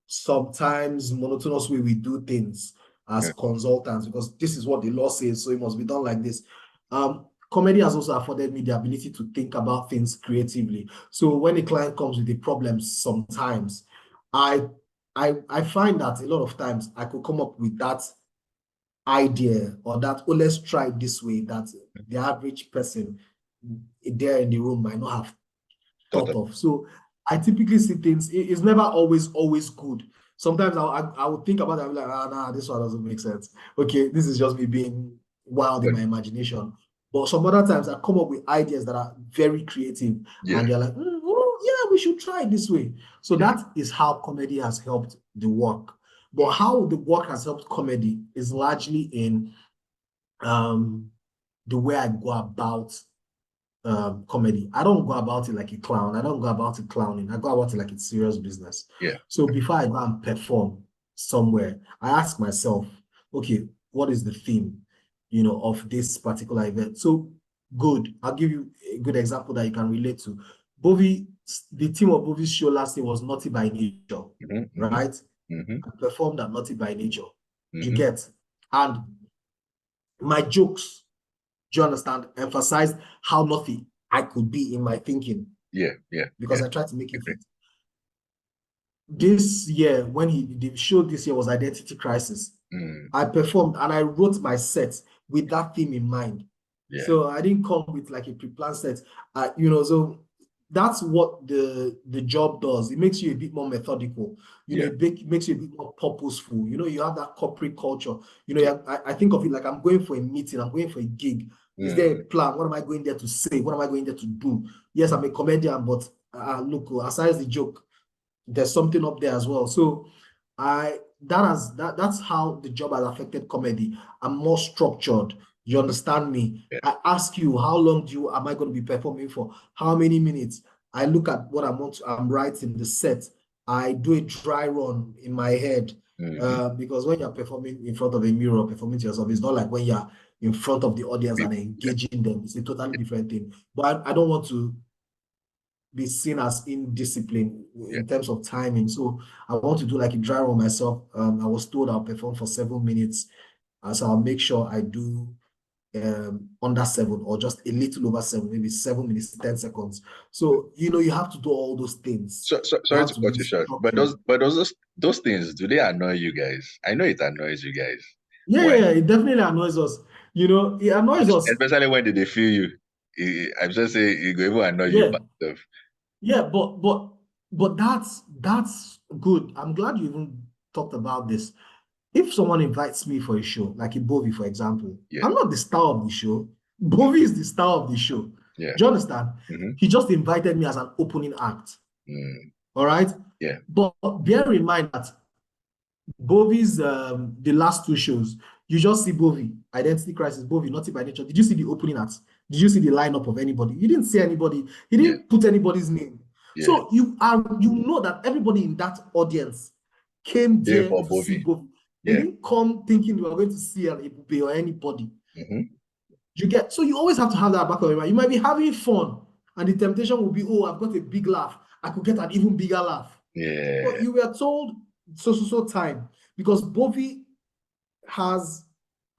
B: sometimes monotonous way we do things as consultants, because this is what the law says, so it must be done like this. Comedy has also afforded me the ability to think about things creatively. So when a client comes with a problem, sometimes I find that a lot of times I could come up with that idea, or that, let's try it this way, that the average person there in the room might not have thought of. So I typically see things, it's never always good. Sometimes I would think about it, I'm like, nah, this one doesn't make sense. Okay, this is just me being wild in my imagination. But some other times I come up with ideas that are very creative, and they're like, we should try it this way. So that is how comedy has helped the work. But how the work has helped comedy is largely in the way I go about comedy. I don't go about it like a clown. I don't go about it clowning. I go about it like it's serious business. So before I go and perform somewhere, I ask myself, okay, what is the theme, of this particular event? So good. I'll give you a good example that you can relate to. The theme of Bovie's show last year was Naughty by Nature, right? I performed at Naughty by Nature. You get? And my jokes, do you understand, emphasize how naughty I could be in my thinking. Because I tried to make it fit. This year, when the show this year was Identity Crisis, I performed and I wrote my set with that theme in mind. So I didn't come with like a pre-planned set. So that's what the job does. It makes you a bit more methodical. It makes you a bit more purposeful. You have that corporate culture. I think of it like I'm going for a meeting, I'm going for a gig. Is there a plan? What am I going there to say? What am I going there to do? Yes, I'm a comedian, but look, aside the joke, there's something up there as well. So that's how the job has affected comedy. I'm more structured. You understand me?
A: Yeah.
B: I ask you, how long am I going to be performing for? How many minutes? I look at what I'm writing, the set. I do a dry run in my head. Because when you're performing in front of a mirror, performing to yourself, it's not like when you're in front of the audience and engaging them. It's a totally different thing. But I don't want to be seen as indisciplined in terms of timing. So I want to do like a dry run myself. I was told I'll perform for 7 minutes. So I'll make sure I do under 7 or just a little over 7, maybe 7 minutes, 10 seconds. So, you have to do all those things.
A: Sorry to cut you short, but those things, do they annoy you guys? I know it annoys you guys.
B: Yeah, it definitely annoys us. It annoys us.
A: Especially when they feel you. I'm just saying it will even annoy you.
B: Yeah, but that's good. I'm glad you even talked about this. If someone invites me for a show, like in Bovi, for example, I'm not the star of the show. Bovi is the star of the show.
A: Yeah.
B: Do you understand? He just invited me as an opening act. All right?
A: Yeah.
B: But bear in mind that Bovi's the last 2 shows, you just see Bovi, Identity Crisis, Bovi, Naughty by Nature. Did you see the opening acts? Did you see the lineup of anybody? You didn't see anybody. He didn't put anybody's name. So you know that everybody in that audience came there to see Bovi. They didn't come thinking they were going to see an Ebube or anybody. So you always have to have that back of your mind. You might be having fun, and the temptation will be, oh, I've got a big laugh. I could get an even bigger laugh.
A: Yeah.
B: But you were told so time, because Bovi has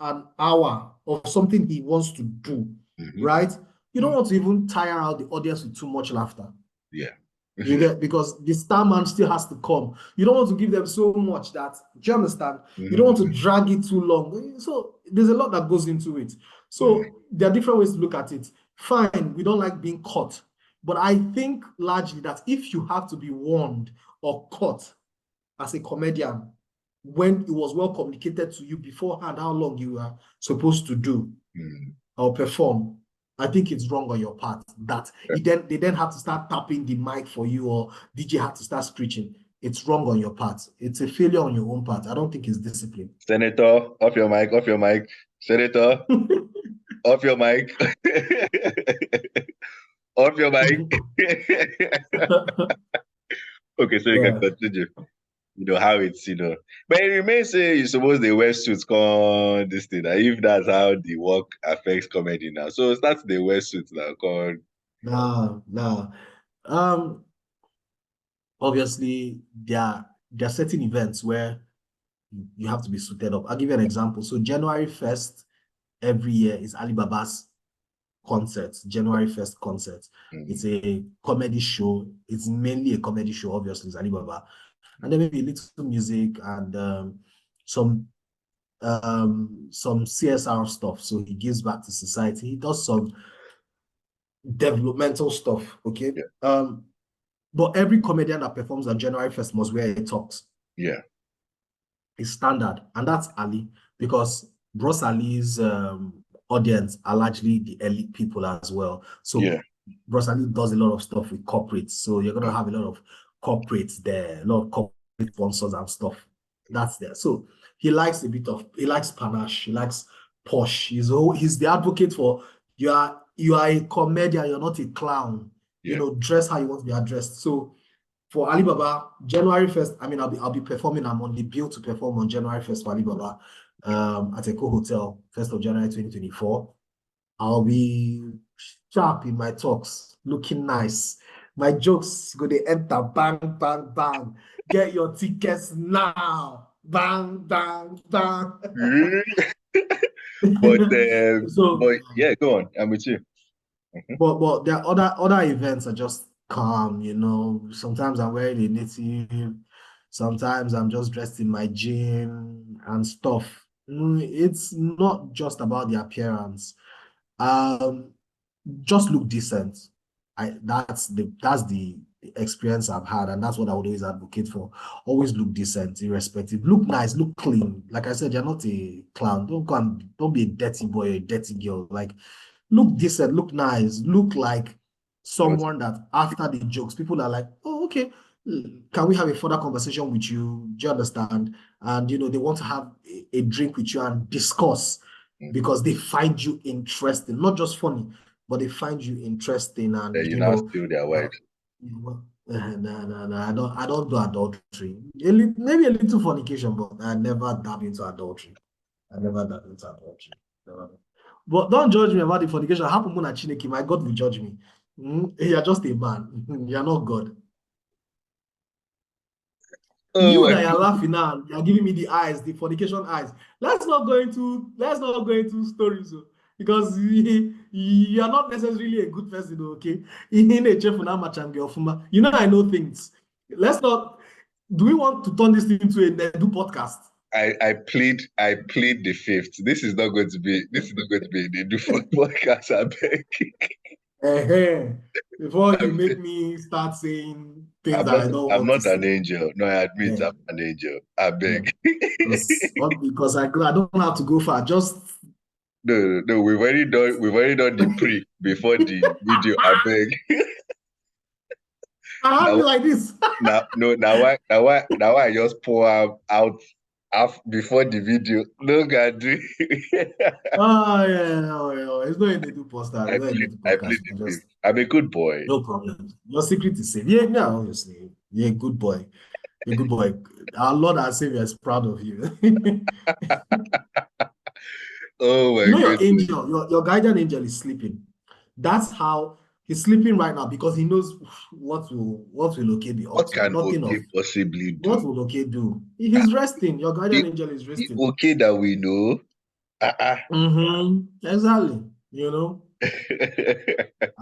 B: an hour of something he wants to do, right? You don't want to even tire out the audience with too much laughter.
A: Yeah.
B: You get, because the star man still has to come. You don't want to give them so much that, do you understand? You don't want to drag it too long. So there's a lot that goes into it. So there are different ways to look at it. Fine, we don't like being caught. But I think largely that if you have to be warned or caught as a comedian, when it was well communicated to you beforehand how long you are supposed to do or perform, I think it's wrong on your part. That they then have to start tapping the mic for you, or DJ had to start screeching. It's wrong on your part. It's a failure on your own part. I don't think it's discipline.
A: Senator, off your mic, off your mic. Senator, off your mic. Off your mic. Okay, so you can continue. How it's, but it remains you suppose they wear suits on this thing. If that's how the work affects comedy now. So start the wear suits now called.
B: No. Obviously there are certain events where you have to be suited up. I'll give you an example. So January 1st every year is Alibaba's concert, January 1st concert. It's a comedy show. It's mainly a comedy show, obviously, it's Alibaba. And then maybe a little music and some CSR stuff. So he gives back to society. He does some developmental stuff, okay? But every comedian that performs on January 1st must wear a tux.
A: Yeah.
B: It's standard. And that's Ali, because Bros Ali's audience are largely the elite people as well. So Bros Ali does a lot of stuff with corporates. So you're going to have a lot of corporates there, a lot of corporate sponsors and stuff. That's there. So he likes he likes panache, he likes posh. He's the advocate for you are a comedian, you're not a clown. Dress how you want to be addressed. So for Alibaba, January 1st, I'll be performing. I'm on the bill to perform on January 1st for Alibaba at Eco Hotel, 1st of January 2024. I'll be sharp in my talks, looking nice. My jokes go to enter, bang, bang, bang. Get your tickets now. Bang, bang, bang.
A: But yeah, go on. I'm with you.
B: But there are other events are just calm, Sometimes I'm wearing a native, sometimes I'm just dressed in my gym and stuff. It's not just about the appearance. Just look decent. that's the experience I've had, and that's what I would always advocate for. Always look decent, irrespective. Look nice, look clean. Like I said, you're not a clown. Don't be a dirty boy or a dirty girl. Like, look decent, look nice, look like someone that after the jokes, people are like, oh, okay, can we have a further conversation with you? Do you understand? And they want to have a drink with you and discuss because they find you interesting, not just funny, but they find you interesting. And
A: you now steal their wife.
B: No, I don't do adultery. Maybe a little fornication, but I never dab into adultery. Never. But don't judge me about the fornication. Happen when Chineke, my God will judge me. You're just a man. You're not God. You that you're laughing now, you're giving me the eyes, the fornication eyes. Let's not go into stories, because you are not necessarily a good person, okay? I know things. Let's not. Do we want to turn this into a Nedu podcast?
A: I plead the fifth. This is not going to be a Nedu podcast, I beg.
B: Before you make me start saying things that I don't want to say.
A: I'm not an angel. No, I admit I'm an angel. I beg.
B: Because I don't have to go far. Just
A: no. We've already done the pre before the video. I beg.
B: I have you like this.
A: Now I just pour out before the video. No, God.
B: Oh yeah. It's not in the do poster.
A: I plead the fifth. I'm a good boy.
B: No problem. Your secret is safe. Yeah, obviously. You're a good boy. You're a good boy. Our Lord and Savior is proud of you.
A: Oh my
B: God. Your angel, your guardian angel is sleeping. That's how he's sleeping right now, because he knows what will okay be up
A: what
B: to.
A: can nothing okay possibly do?
B: What will okay do? He's resting. Your guardian angel is resting.
A: The okay that we know.
B: Exactly.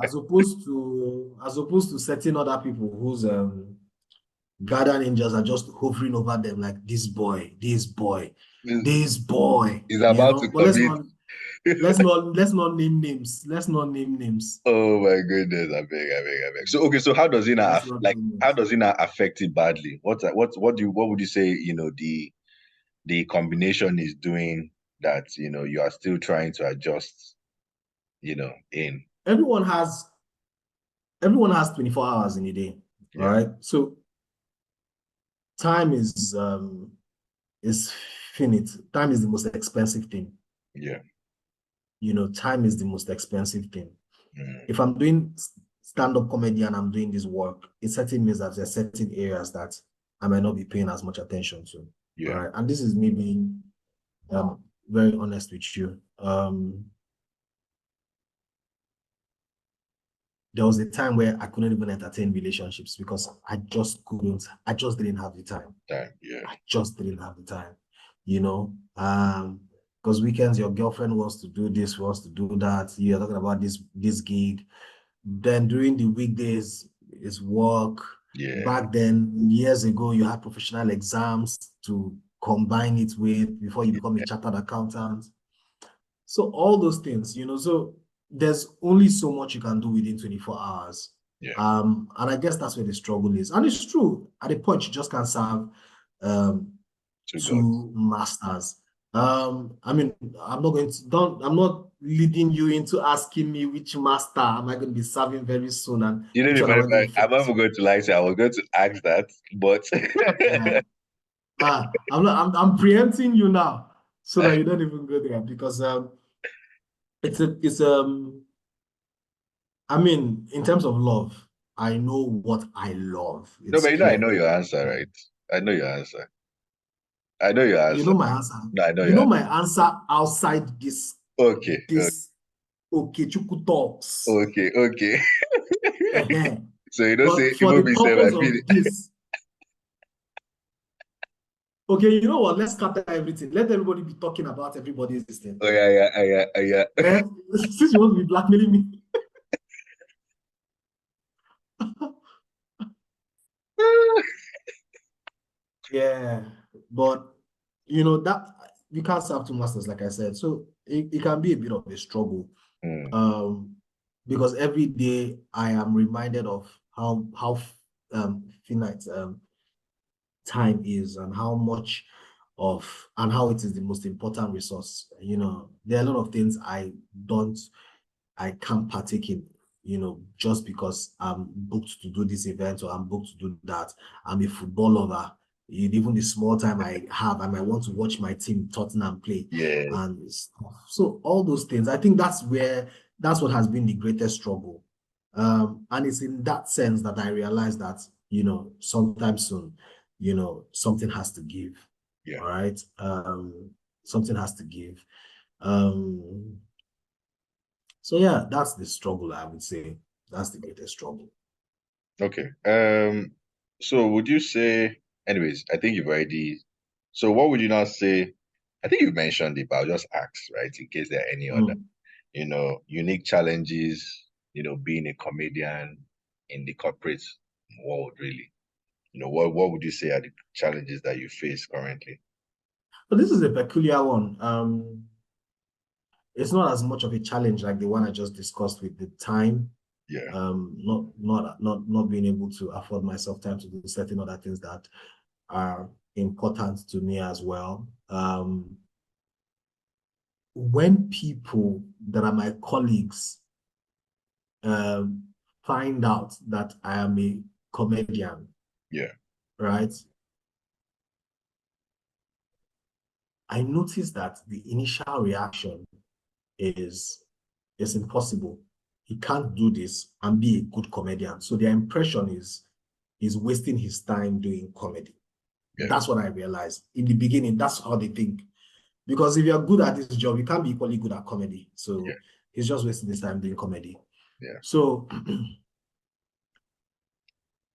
B: as opposed to certain other people whose guardian angels are just hovering over them like this boy. He's
A: about to commit.
B: Let's not name names.
A: Oh my goodness, I beg. So okay, so how does it not affect it badly? What would you say, the combination is doing that, you are still trying to adjust, in?
B: Everyone has 24 hours in a day. Yeah. All right. So time is finite. Time is the most expensive thing.
A: Yeah.
B: Time is the most expensive thing. If I'm doing stand-up comedy and I'm doing this work, it certainly means that there are certain areas that I might not be paying as much attention to. Yeah. All right. And this is me being very honest with you. There was a time where I couldn't even entertain relationships because I just didn't have the time.
A: Yeah.
B: I just didn't have the time, because weekends, your girlfriend wants to do this, wants to do that. You're talking about this gig. Then during the weekdays, it's work.
A: Yeah.
B: Back then, years ago, you had professional exams to combine it with before you become a chartered accountant. So all those things, so there's only so much you can do within 24 hours.
A: Yeah.
B: And I guess that's where the struggle is. And it's true. At a point, you just can't serve two masters. I'm not leading you into asking me which master am I going to be serving very soon. And
A: I'm not going to lie to you. I was going to ask that, but
B: I'm preempting you now so that you don't even go there, because in terms of love, I know what I love.
A: No, but I know your answer, right? I know your answer.
B: You know my answer.
A: No, I know
B: you know my answer outside this.
A: Okay.
B: This Okechukwu talks.
A: Okay. So you don't say
B: for the purpose of this. Okay, you know what? Let's scatter everything. Let everybody be talking about everybody's thing.
A: Oh yeah.
B: Since you want to be blackmailing me. Yeah, but that you can't serve two masters, like I said. So it can be a bit of a struggle. because every day I am reminded of how finite time is, and how much of and how it is the most important resource. You know, there are a lot of things I can't partake in, you know, just because I'm booked to do this event or I'm booked to do that. I'm a football lover. Even the small time I have, I might want to watch my team Tottenham play.
A: Yeah.
B: And so all those things, I think that's what has been the greatest struggle. And it's in that sense that I realized that, you know, sometime soon, you know, something has to give.
A: Yeah.
B: All right. Something has to give. Um, so yeah, that's the struggle, I would say. That's the greatest struggle.
A: Okay. So would you say, anyways, I think you've already, so what would you now say? I think you mentioned it, but I'll just ask, right, in case there are any other,
B: Mm.
A: unique challenges, being a comedian in the corporate world, really. What would you say are the challenges that you face currently?
B: But this is a peculiar one. It's not as much of a challenge like the one I just discussed with the time.
A: Yeah.
B: Not being able to afford myself time to do certain other things that are important to me as well. When people that are my colleagues um, find out that I am a comedian,
A: Yeah.
B: right? I noticed that the initial reaction is it's impossible. He can't do this and be a good comedian. So their impression is he's wasting his time doing comedy.
A: Yeah.
B: That's what I realized. In the beginning, that's how they think. Because if you're good at this job, you can't be equally good at comedy.
A: Yeah.
B: So he's just wasting his time doing comedy.
A: Yeah.
B: So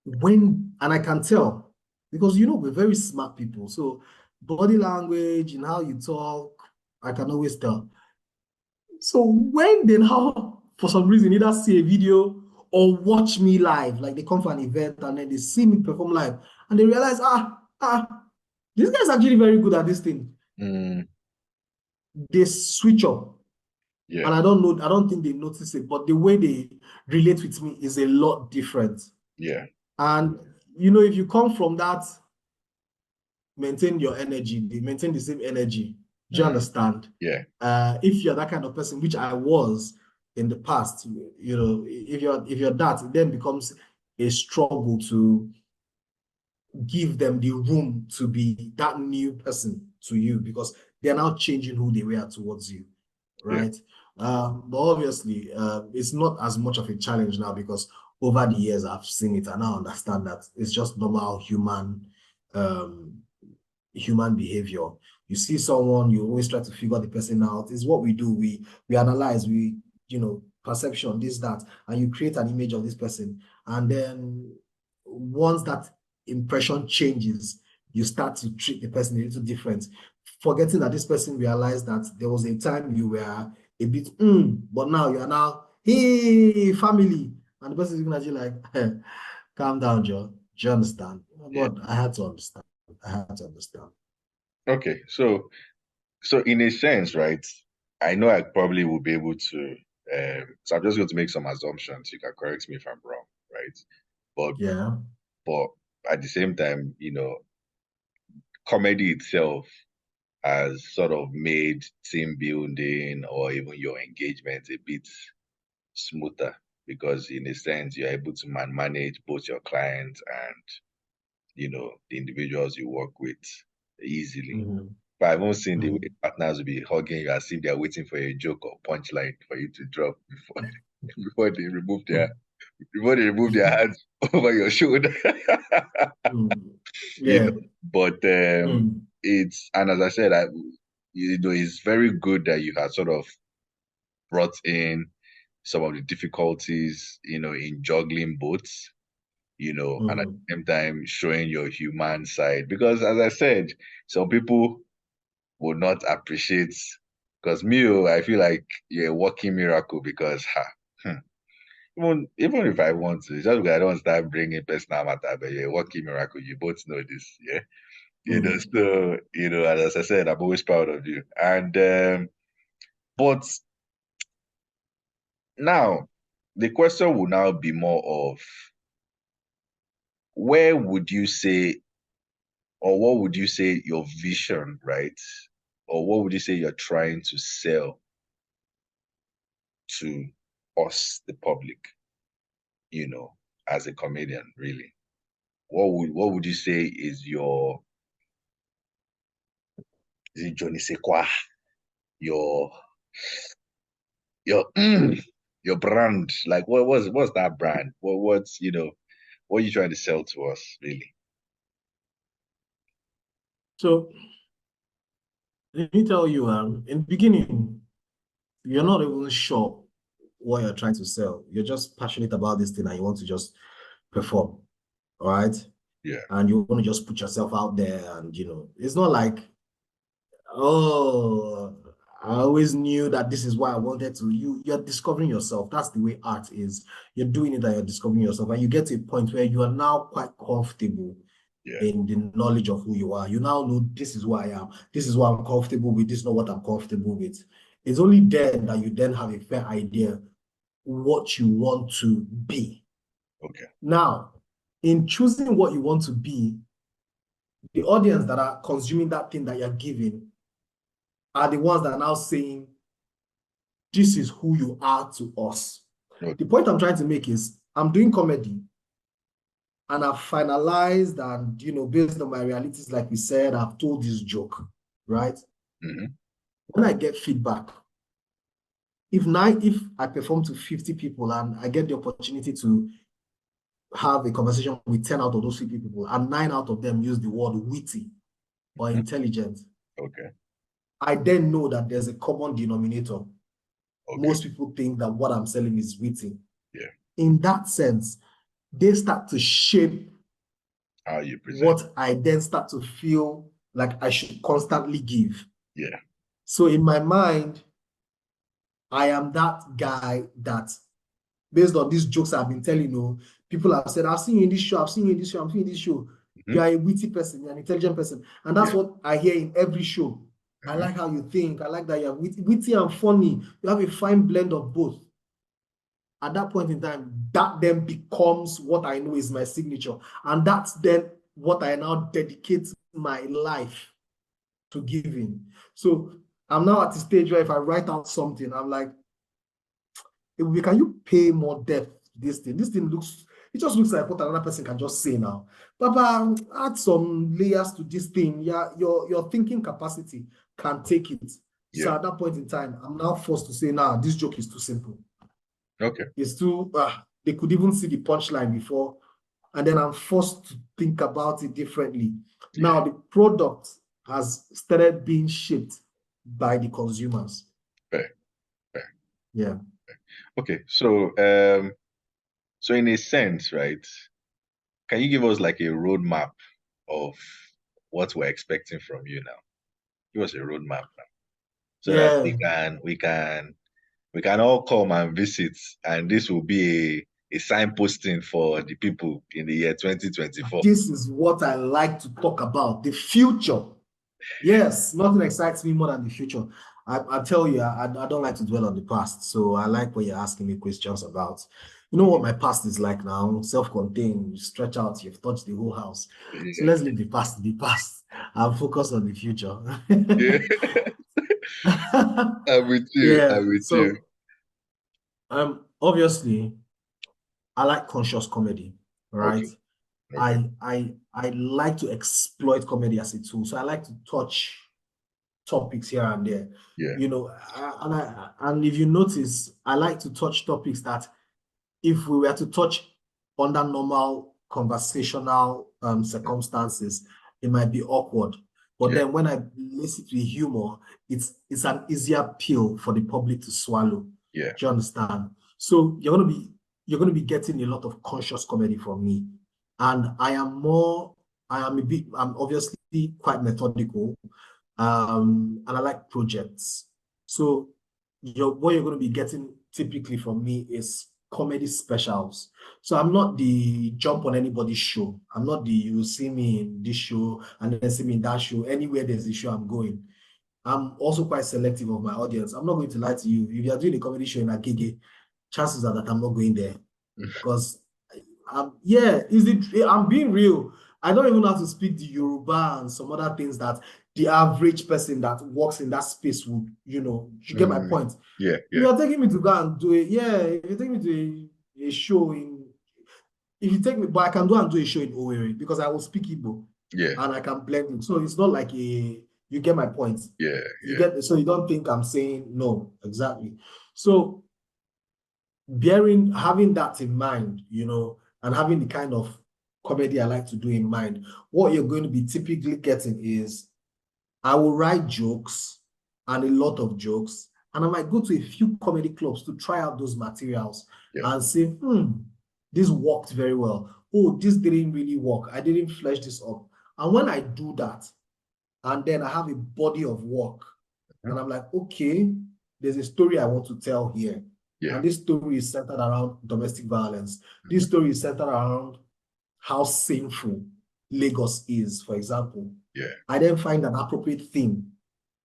B: and I can tell, because you know we're very smart people. So body language and how you talk, I can always tell. So when they now, for some reason, either see a video or watch me live, like they come for an event and then they see me perform live, and they realize, this guy's actually very good at this thing.
A: Mm,
B: They switch up.
A: yeah.
B: And I don't think they notice it, but the way they relate with me is a lot different.
A: Yeah.
B: And you know, if you come from that, maintain your energy, maintain the same energy. Do you
A: Mm,
B: understand?
A: yeah.
B: If you're that kind of person, which I was in the past, you know, if you're that, it then becomes a struggle to give them the room to be that new person to you, because they're now changing who they were towards you,
A: Yeah.
B: right? But obviously, it's not as much of a challenge now, because over the years I've seen it and I understand that it's just normal um, human behavior. You see someone, you always try to figure the person out. It's what we do. We analyze, you know, perception, this, that, and you create an image of this person. And then once that impression changes, you start to treat the person a little different, forgetting that this person realized that there was a time you were a bit, but now you are now, hey, family. And the person is looking at you like, hey, calm down, Joe. Do you understand?
A: Yeah.
B: But I had to understand. I had to understand.
A: Okay. So in a sense, right, I know I probably will be able to, so I'm just going to make some assumptions. You can correct me if I'm wrong, right? But
B: Yeah.
A: but at the same time, comedy itself has sort of made team building or even your engagement a bit smoother because in a sense you're able to manage both your clients and the individuals you work with easily.
B: Mm-hmm.
A: But I haven't seen the way
B: Mm-hmm.
A: partners will be hugging you as if they're waiting for a joke or punchline for you to drop before before they remove their hands over your shoulder.
B: Mm-hmm.
A: you
B: Yeah.
A: know. But
B: Mm-hmm.
A: it's and as I said, it's very good that you had sort of brought in some of the difficulties, in juggling boats, and at
B: Mm-hmm.
A: the same time showing your human side. Because as I said, some people would not appreciate because me, I feel like you're a walking miracle because even if I want to, just because I don't start bringing personal matter, but you're a walking miracle. You both know this, yeah.
B: Mm-hmm.
A: So and as I said, I'm always proud of you. And but now the question will now be more of where would you say, or what would you say your vision, right? Or what would you say you're trying to sell to us, the public, as a comedian, really? What would you say is it Johnny Sequa, your your your brand? Like what's that brand? What are you trying to sell to us, really?
B: So let me tell you, in the beginning, you're not even sure what you're trying to sell. You're just passionate about this thing and you want to just perform. All right.
A: Yeah.
B: And you want to just put yourself out there. And, it's not like, oh, I always knew that this is why I wanted to. You're discovering yourself. That's the way art is. You're doing it and you're discovering yourself. And you get to a point where you are now quite comfortable in the knowledge of who you are. You now know this is who I am. This is what I'm comfortable with. This is not what I'm comfortable with. It's only then that you then have a fair idea what you want to be.
A: Okay.
B: Now, in choosing what you want to be, the audience that are consuming that thing that you're giving are the ones that are now saying, this is who you are to us. Okay. The point I'm trying to make is I'm doing comedy and I've finalized and, based on my realities, like we said, I've told this joke, right?
A: Mm-hmm.
B: When I get feedback, if I perform to 50 people and I get the opportunity to have a conversation with 10 out of those 50 people and 9 out of them use the word witty or intelligent,
A: okay,
B: I then know that there's a common denominator.
A: Okay.
B: Most people think that what I'm selling is witty.
A: Yeah.
B: In that sense, they start to shape
A: how you present
B: what I then start to feel like I should constantly give.
A: Yeah.
B: So in my mind, I am that guy that, based on these jokes I've been telling, people have said, I've seen you in this show, I've seen you in this show, I've seen you in this show. Mm-hmm. You are a witty person, you're an intelligent person. And that's what I hear in every show. Mm-hmm. I like how you think. I like that you're witty and funny. You have a fine blend of both. At that point in time, that then becomes what I know is my signature. And that's then what I now dedicate my life to giving. So I'm now at the stage where if I write out something, I'm like, can you pay more depth to this thing? This thing just looks like what another person can just say now. Papa, add some layers to this thing. Yeah, your thinking capacity can take it. Yeah. So at that point in time, I'm now forced to say, nah, this joke is too simple.
A: Okay.
B: It's too, they could even see the punchline before. And then I'm forced to think about it differently. Yeah. Now the product has started being shaped by the consumers.
A: Fair.
B: Yeah.
A: Okay. So in a sense, right, can you give us like a roadmap of what we're expecting from you now? Give us a roadmap now. So that we can all come and visit, and this will be a signposting for the people in the year 2024.
B: This is what I like to talk about, the future. Yes, nothing excites me more than the future. I tell you, I don't like to dwell on the past. So I like what you're asking me questions about. You know what my past is like now, self-contained, you stretch out, you've touched the whole house. Yeah. So let's leave the past to the past and focus on the future.
A: Yeah. I'm with you.
B: Yeah.
A: I'm with you.
B: Obviously, I like conscious comedy, right? Okay. I like to exploit comedy as a tool. So I like to touch topics here and there.
A: Yeah.
B: And if you notice, I like to touch topics that if we were to touch under normal conversational circumstances, it might be awkward. But then when I listen to humor, it's an easier pill for the public to swallow.
A: Yeah.
B: Do you understand? So you're gonna be getting a lot of conscious comedy from me. And I'm obviously quite methodical. And I like projects. So what you're going to be getting typically from me is comedy specials. So I'm not the jump on anybody's show. I'm not the you see me in this show and then see me in that show. Anywhere there's a show, I'm going. I'm also quite selective of my audience. I'm not going to lie to you. If you're doing a comedy show in Agege chances are that I'm not going there because I'm being real. I don't even have to speak the Yoruba and some other things that the average person that works in that space would, you get my point.
A: Yeah,
B: If you're taking me to go and do it, if you take me to a show if you take me, but I can go and do a show in Owerri because I will speak Igbo.
A: Yeah.
B: And I can blend it. So it's not like you get my point.
A: Yeah.
B: So you don't think I'm saying no, exactly. So having that in mind, and having the kind of comedy I like to do in mind, what you're going to be typically getting is I will write jokes and a lot of jokes, and I might go to a few comedy clubs to try out those materials and say, this worked very well. Oh, this didn't really work. I didn't flesh this up. And when I do that, and then I have a body of work, and I'm like, okay, there's a story I want to tell here.
A: Yeah.
B: And this story is centered around domestic violence. This story is centered around how sinful Lagos is, for example.
A: Yeah.
B: I then find an appropriate theme.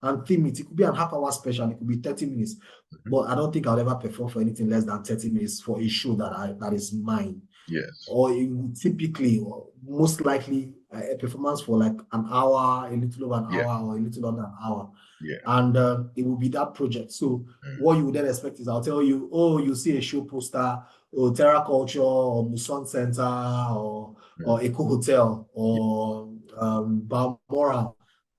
B: And theme it could be an half-hour special, it could be 30 minutes. But I don't think I'll ever perform for anything less than 30 minutes for a show that is mine.
A: Yes.
B: Or typically, or most likely, a performance for like an hour, a little over an hour, or a little under an hour.
A: Yeah.
B: And it will be that project. So what you would then expect is I'll tell you, you see a show poster, or Terra Culture, or Muson Center, or Eco Hotel, or Balmoral,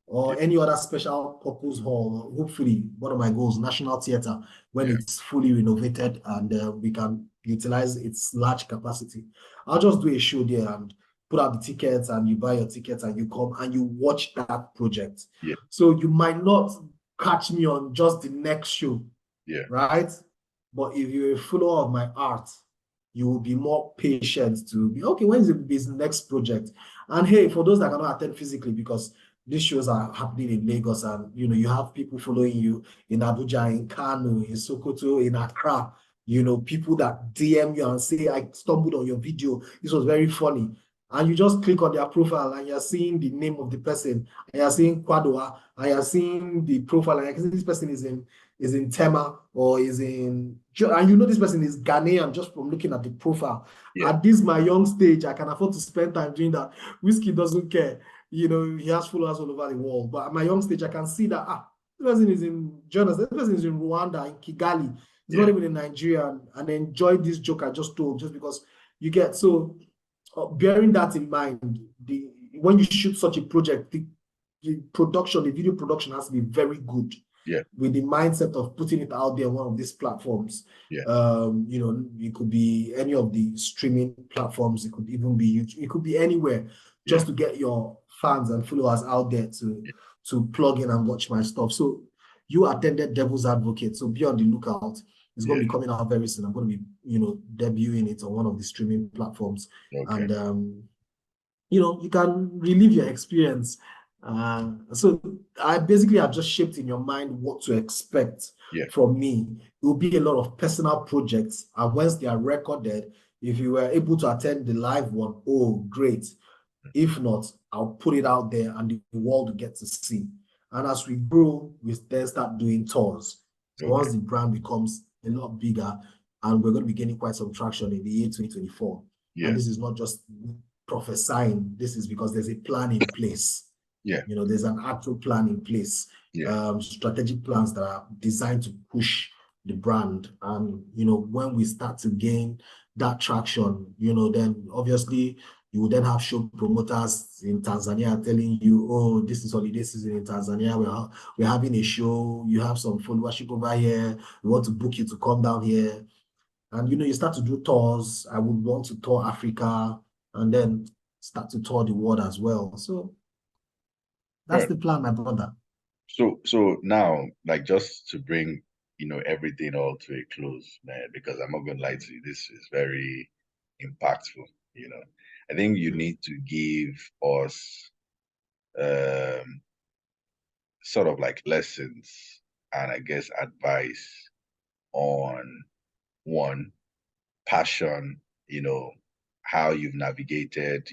B: or any other special purpose hall. Hopefully, one of my goals, National Theatre, when it's fully renovated and we can utilize its large capacity. I'll just do a show there and put out the tickets, and you buy your tickets and you come and you watch that project.
A: Yeah.
B: So you might not catch me on just the next show.
A: Yeah.
B: Right? But if you're a follower of my art, you will be more patient to be, okay, when is this next project? And hey, for those that cannot attend physically, because these shows are happening in Lagos, and you have people following you in Abuja, in Kano, in Sokoto, in Accra, people that DM you and say, I stumbled on your video, this was very funny. And you just click on their profile and you're seeing the name of the person, and you're seeing Kwadwa, and you're seeing the profile, and this person is in Tema, or is in, and this person is Ghanaian just from looking at the profile.
A: Yeah.
B: At this my young stage, I can afford to spend time doing that. Whiskey doesn't care. He has followers all over the world. But at my young stage, I can see that this person is in Jonas, this person is in Rwanda, in Kigali. He's not even in Nigeria, and enjoy this joke I just told, just because you get. So bearing that in mind, when you shoot such a project, the video production has to be very good.
A: Yeah.
B: With the mindset of putting it out there on one of these platforms.
A: Yeah.
B: It could be any of the streaming platforms. It could even be YouTube. It could be anywhere, just to get your fans and followers out there to plug in and watch my stuff. So you attended Devil's Advocate, so be on the lookout. It's going to be coming out very soon. I'm going to be, debuting it on one of the streaming platforms.
A: Okay.
B: And you can relive your experience. So I basically have just shaped in your mind what to expect from me. It will be a lot of personal projects, and once they are recorded, if you were able to attend the live one, oh, great. If not, I'll put it out there and the world will get to see. And as we grow, we then start doing tours. So once the brand becomes a lot bigger, and we're going to be gaining quite some traction in the year 2024. And this is not just prophesying, this is because there's a plan in place. There's an actual plan in place. Strategic plans that are designed to push the brand. And when we start to gain that traction, then obviously you will then have show promoters in Tanzania telling you, oh, this is holiday season in Tanzania, we're having a show, you have some followership over here, we want to book you to come down here. And you start to do tours. I would want to tour Africa and then start to tour the world as well. So that's the plan, my brother.
A: So now, like, just to bring everything all to a close, man, because I'm not gonna lie to you, this is very impactful. I think you need to give us sort of like lessons and I guess advice on one, passion, how you've navigated,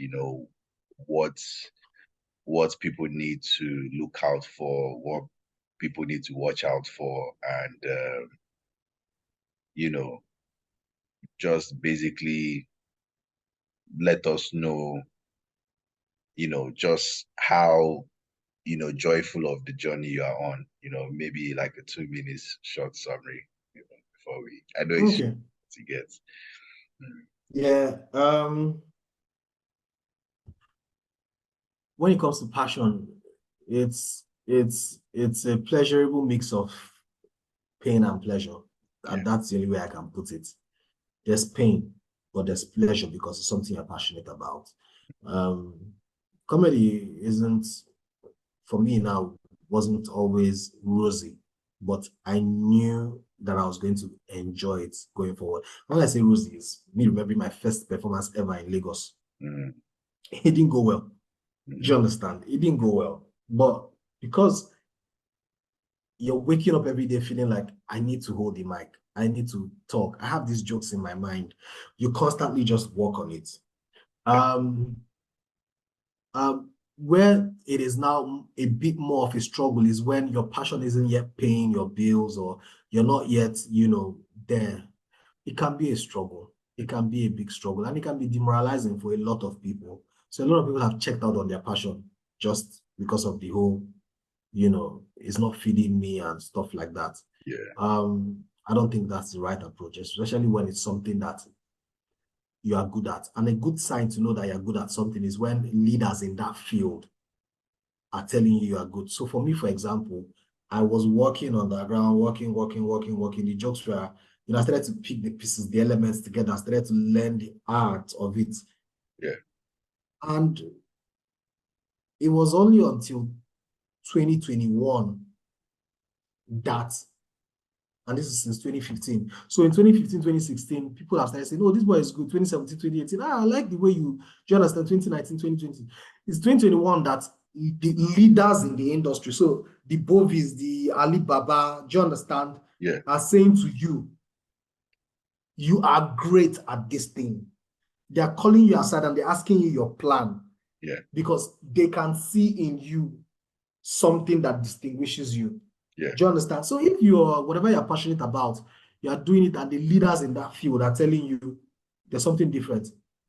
A: what people need to look out for, what people need to watch out for, and just basically let us know, just how, joyful of the journey you are on, maybe like a 2 minutes short summary, before I know it's
B: Okay.
A: to get.
B: Yeah. When it comes to passion, it's a pleasurable mix of pain and pleasure. And that's the only way I can put it. There's pain, but there's pleasure because it's something you're passionate about. Um, Comedy isn't, for me now, wasn't always rosy, but I knew that I was going to enjoy it going forward. When I say rosy, it's me remembering my first performance ever in Lagos. It didn't go well. Do you understand? It didn't go well. But because you're waking up every day feeling like, I need to hold the mic, I need to talk, I have these jokes in my mind, you constantly just work on it. Where it is now a bit more of a struggle is when your passion isn't yet paying your bills, or you're not yet, there. It can be a struggle. It can be a big struggle, and it can be demoralizing for a lot of people. So a lot of people have checked out on their passion just because of the whole, it's not feeding me and stuff like that.
A: Yeah.
B: I don't think that's the right approach, especially when it's something that you are good at. And a good sign to know that you're good at something is when leaders in that field are telling you are good. So for me, for example, I was working on the ground, working. The jokes were, I started to pick the pieces, the elements together. I started to learn the art of it.
A: Yeah.
B: And it was only until 2021 that, and this is since 2015. So in 2015, 2016, people have started saying, oh, this boy is good. 2017, 2018. I like the way do you understand? 2019, 2020. It's 2021 that the leaders in the industry, so the Bovis, the Alibaba, do you understand?
A: Yeah.
B: Are saying to you, you are great at this thing. They are calling you aside and they're asking you your plan.
A: Yeah.
B: Because they can see in you something that distinguishes you.
A: Yeah.
B: Do you understand? So if you're, whatever you're passionate about, you are doing it and the leaders in that field are telling you there's something different.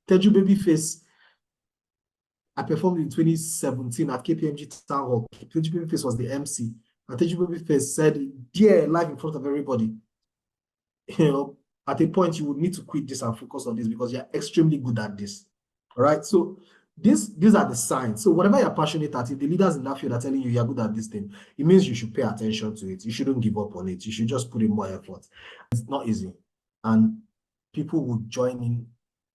B: Teju Babyface, I performed in 2017 at KPMG Town Hall. Teju Babyface was the MC. And Teju Babyface said, dear, live in front of everybody. At a point you would need to quit this and focus on this because you're extremely good at this. All right. So these are the signs. So whatever you're passionate at, if the leaders in that field are telling you you're good at this thing, it means you should pay attention to it. You shouldn't give up on it. You should just put in more effort. It's not easy. And people will join in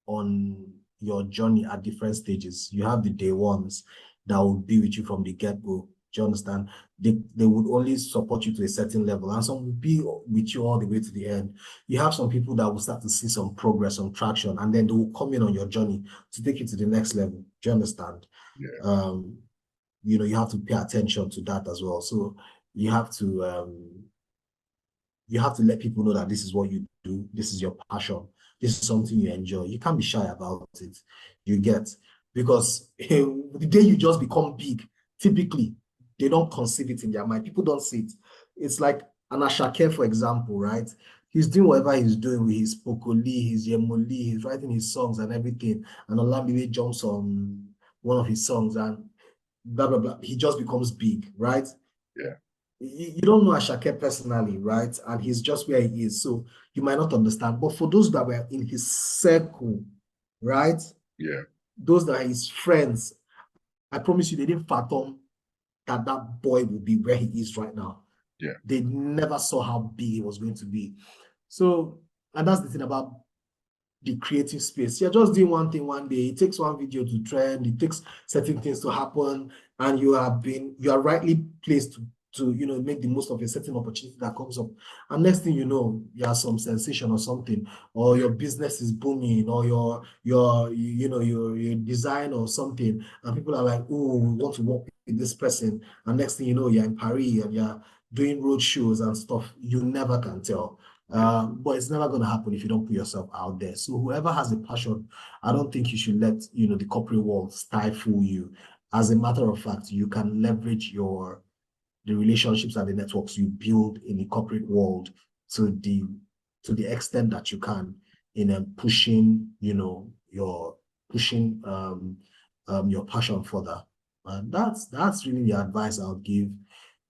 B: on your journey at different stages. You have the day ones that will be with you from the get-go. Do you understand? They would only support you to a certain level, and some will be with you all the way to the end. You have some people that will start to see some progress, some traction, and then they will come in on your journey to take you to the next level. Do you understand?
A: Yeah.
B: You have to pay attention to that as well. So you have to let people know that this is what you do, this is your passion, this is something you enjoy. You can't be shy about it. You get, because the day you just become big, typically they don't conceive it in their mind. People don't see it. It's like an Ashake, for example, right? He's doing whatever he's doing with his Pokoli, his Yemoli, he's writing his songs and everything. And Olamide jumps on one of his songs and blah, blah, blah. He just becomes big, right?
A: Yeah.
B: You don't know Ashake personally, right? And he's just where he is. So you might not understand. But for those that were in his circle, right?
A: Yeah.
B: Those that are his friends, I promise you, they didn't fathom that boy will be where he is right now.
A: Yeah.
B: They never saw how big he was going to be. So, and that's the thing about the creative space. You're just doing one thing one day. It takes one video to trend. It takes certain things to happen, and you are rightly placed to make the most of a certain opportunity that comes up. And next thing you know, you have some sensation or something, or your business is booming, or your design or something, and people are like, oh, we want to work with this person. And next thing you know, you're in Paris and you're doing road shows and stuff. You never can tell. But it's never going to happen if you don't put yourself out there. So whoever has a passion, I don't think you should let the corporate world stifle you. As a matter of fact, you can leverage the relationships and the networks you build in the corporate world to the extent that you can. in pushing, your pushing your passion further. And that's really the advice I would give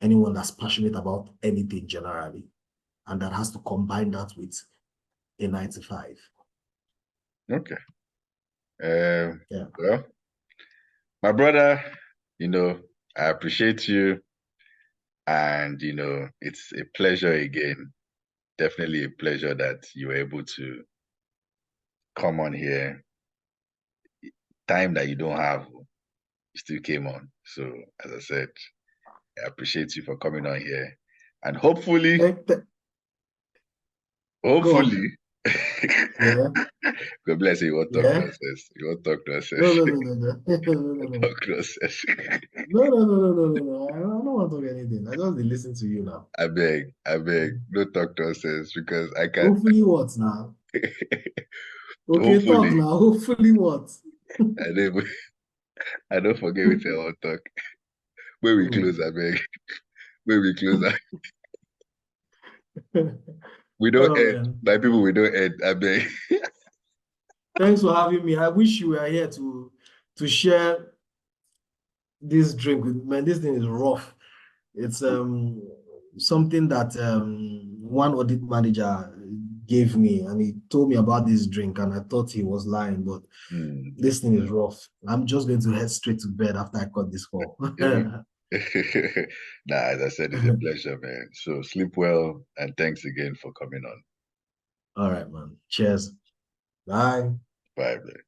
B: anyone that's passionate about anything generally, and that has to combine that with a 9 to 5.
A: Okay.
B: Yeah.
A: Well, my brother, I appreciate you, and it's a pleasure again. Definitely a pleasure that you were able to come on here. Time that you don't have, you still came on. So, as I said, I appreciate you for coming on here, and hopefully,
B: Go on. Yeah.
A: God bless you. You won't talk
B: Yeah.
A: nonsense. You won't talk
B: No,
A: nonsense.
B: no, no, no, no. No, no, no.
A: Talk nonsense.
B: No, no, no, no, no, no, no. I don't want to talk anything. I just listen to you now.
A: I beg, no talk nonsense because I can.
B: Hopefully what now? Okay, talk
A: Hopefully,
B: now. Hopefully what?
A: I don't, I don't forget with our talk. When we
B: Hmm.
A: close, I beg. When we close, we don't
B: Oh
A: end.
B: man.
A: My people, we don't end. I beg.
B: Thanks for having me. I wish you were here to share this drink with man. This thing is rough. It's something that one audit manager gave me, and he told me about this drink, and I thought he was lying, but
A: Hmm.
B: this thing is rough. I'm just going to head straight to bed after I cut this call.
A: Nah, as I said, it's a pleasure, man. So sleep well, and thanks again for coming on.
B: All right, man. Cheers. Bye.
A: Bye, man.